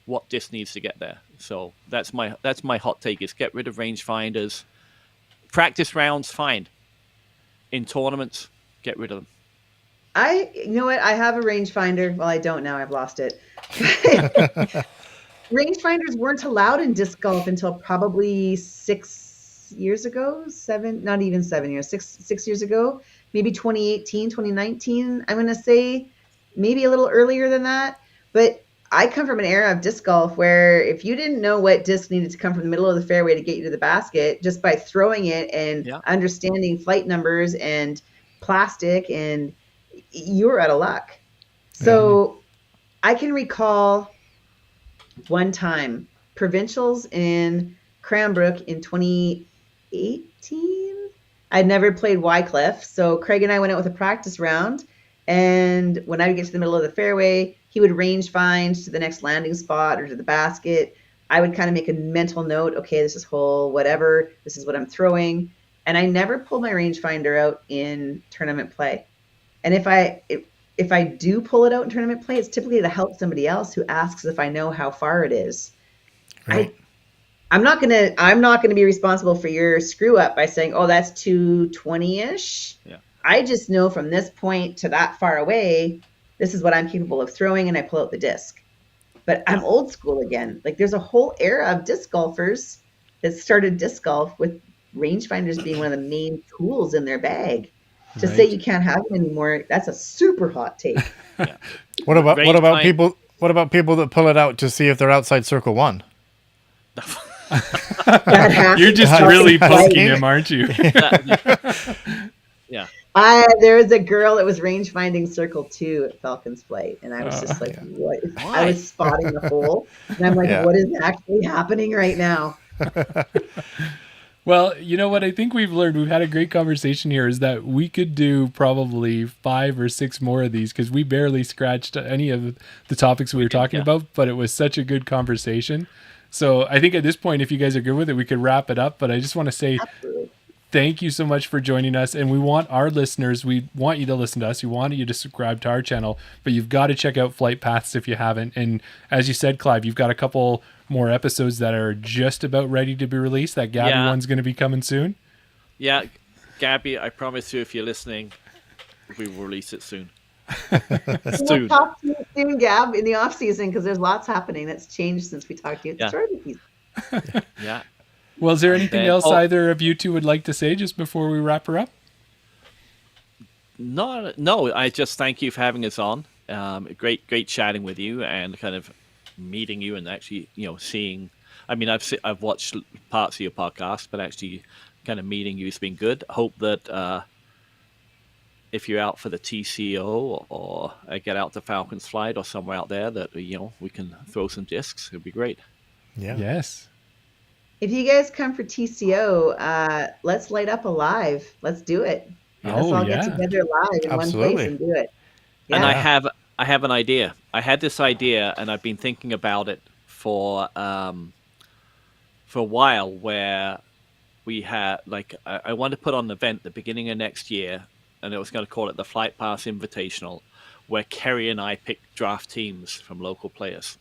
what disc needs to get there. So that's my hot take: is get rid of rangefinders. Practice rounds, fine. In tournaments, get rid of them. You know what? I have a rangefinder. Well, I don't now. I've lost it. Rangefinders weren't allowed in disc golf until probably 6 years ago. 7, not even 7 years. 6 years ago. Maybe 2018, 2019. I'm going to say maybe a little earlier than that. But I come from an era of disc golf where if you didn't know what disc needed to come from the middle of the fairway to get you to the basket, just by throwing it and understanding flight numbers and plastic, and you were out of luck. So I can recall one time provincials in Cranbrook in 2018. I'd never played Wycliffe, so Craig and I went out with a practice round, and when I would get to the middle of the fairway, he would range find to the next landing spot or to the basket. I would kind of make a mental note, okay, this is hole, whatever, this is what I'm throwing. And I never pulled my rangefinder out in tournament play. And if I do pull it out in tournament play, it's typically to help somebody else who asks if I know how far it is. Right. I'm not gonna be responsible for your screw up by saying, oh, that's 220-ish. Yeah. I just know from this point to that far away, this is what I'm capable of throwing, and I pull out the disc. But I'm old school again. Like, there's a whole era of disc golfers that started disc golf with rangefinders being one of the main tools in their bag. To say you can't have them anymore, that's a super hot take. Yeah. What about people that pull it out to see if they're outside circle one? You're just really poking him, aren't you? Yeah. There was a girl that was range finding circle 2 at Falcon's Flight, and I was just like, what? I was spotting the hole, and I'm like, what is actually happening right now? Well, you know what I think we've learned, we've had a great conversation here, is that we could do probably 5 or 6 more of these because we barely scratched any of the topics we were talking about, but it was such a good conversation. So I think at this point, if you guys are good with it, we could wrap it up. But I just want to say Absolutely. thank you so much for joining us. And we want our listeners, we want you to listen to us. We want you to subscribe to our channel, but you've got to check out Flight Paths if you haven't. And as you said, Clive, you've got a couple more episodes that are just about ready to be released. That Gabby one's going to be coming soon. Yeah, Gabby, I promise you, if you're listening, we will release it soon. We'll talk to you soon, Gab, in the off season, because there's lots happening that's changed since we talked to you at the start of the season. Yeah. Well, is there anything else either of you two would like to say just before we wrap her up? No. I just thank you for having us on. Great chatting with you and kind of meeting you and actually, seeing. I mean, I've watched parts of your podcast, but actually, kind of meeting you has been good. Hope that if you're out for the TCO or get out to Falcons Flight or somewhere out there, that we can throw some discs. It'd be great. Yeah. Yes. If you guys come for TCO, let's light up a live. Let's do it. Let's all get together live in one place and do it. Yeah. And I have an idea. I had this idea, and I've been thinking about it for a while. Where we had I want to put on an event at the beginning of next year, and I was going to call it the Flight Pass Invitational, where Carrie and I pick draft teams from local players.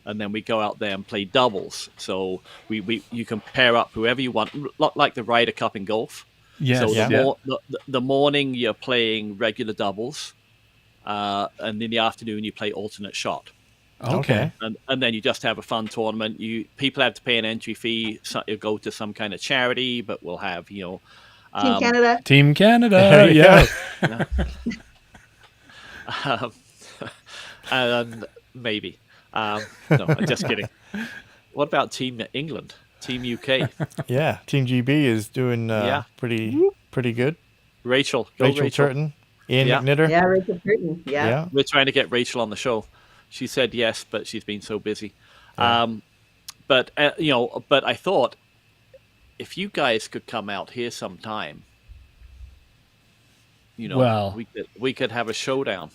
And then we go out there and play doubles. So you can pair up whoever you want, like the Ryder Cup in golf. Yes. So the morning you're playing regular doubles, and in the afternoon you play alternate shot. Okay. And then you just have a fun tournament. People have to pay an entry fee. You go to some kind of charity, but we'll have Team Canada. Team Canada. Yeah. And maybe. No, I'm just kidding. What about Team England? Team UK? Yeah, Team GB is doing pretty good. Rachel Turton, Ian McNitter. Yeah, Rachel Turton. Yeah. We're trying to get Rachel on the show. She said yes, but she's been so busy. Yeah. But I thought if you guys could come out here sometime, we could have a showdown.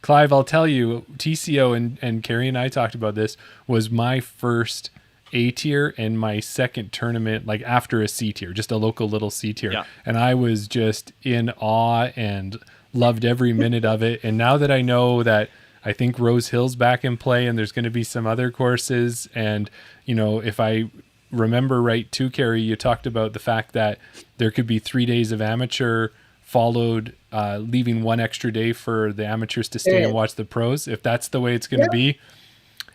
Clive, I'll tell you, TCO and Carrie and I talked about this, was my first A tier and my second tournament, like after a C tier, just a local little C tier. Yeah. And I was just in awe and loved every minute of it. And now that I know that I think Rose Hill's back in play and there's going to be some other courses. And, if I remember right too, Carrie, you talked about the fact that there could be 3 days of amateur followed, leaving one extra day for the amateurs to stay and watch the pros. If that's the way it's going to be,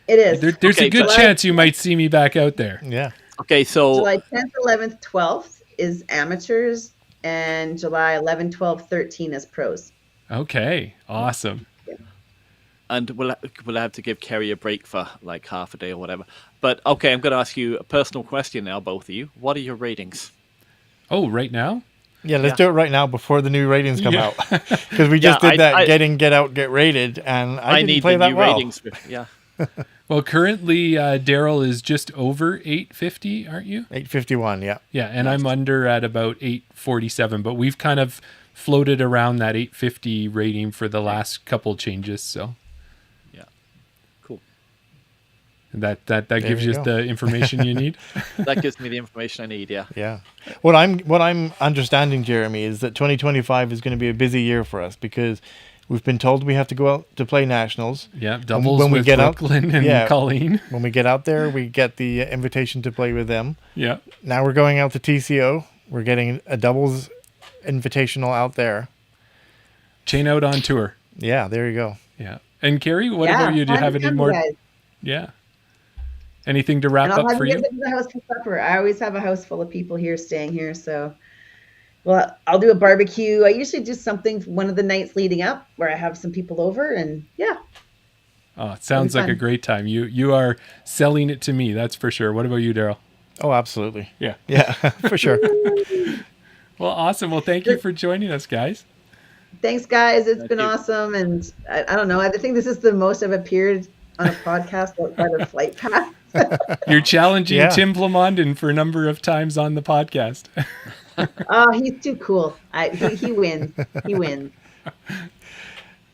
it is. There's a good chance you might see me back out there. Yeah. Okay, so July 10th, 11th, 12th is amateurs, and July 11, 12, 13 is pros. Okay, awesome. And we'll have to give Carrie a break for like half a day or whatever. But okay, I'm going to ask you a personal question now, both of you. What are your ratings? Oh, right now? Yeah, let's do it right now before the new ratings come out. Because we just did that get out, get rated, and I didn't need play the that new well. ratings. Yeah. Well, currently Darryl is just over 850, aren't you? 851, yeah. Yeah, and I'm under at about 847, but we've kind of floated around that 850 rating for the last couple changes, so. Yeah. Cool. That gives you the information you need. That gives me the information I need, yeah. Yeah. What I'm understanding, Jeremy, is that 2025 is going to be a busy year for us because we've been told we have to go out to play nationals. Yeah, doubles when we get Brooklyn and Colleen. When we get out there, we get the invitation to play with them. Yeah. Now we're going out to TCO. We're getting a doubles invitational out there. Chain out on tour. Yeah, there you go. Yeah. And Carrie, what about you? Do you have any more? Guys. Yeah. Anything to wrap up for you? I'll have to get the house for supper. I always have a house full of people here staying here, so. Well, I'll do a barbecue. I usually do something one of the nights leading up where I have some people over, and yeah. Oh, it sounds like a great time. You are selling it to me, that's for sure. What about you, Darryl? Oh, absolutely. Yeah. Yeah, for sure. Well, awesome. Well, thank you for joining us, guys. Thanks, guys. It's been awesome, and I don't know. I think this is the most I've appeared on a podcast outside of Flight Path. You're challenging Tim Plamondon for a number of times on the podcast. Oh, he's too cool. He wins. He wins.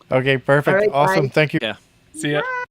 Okay, perfect. All right, awesome. bye. Thank you. Yeah. See ya. Bye.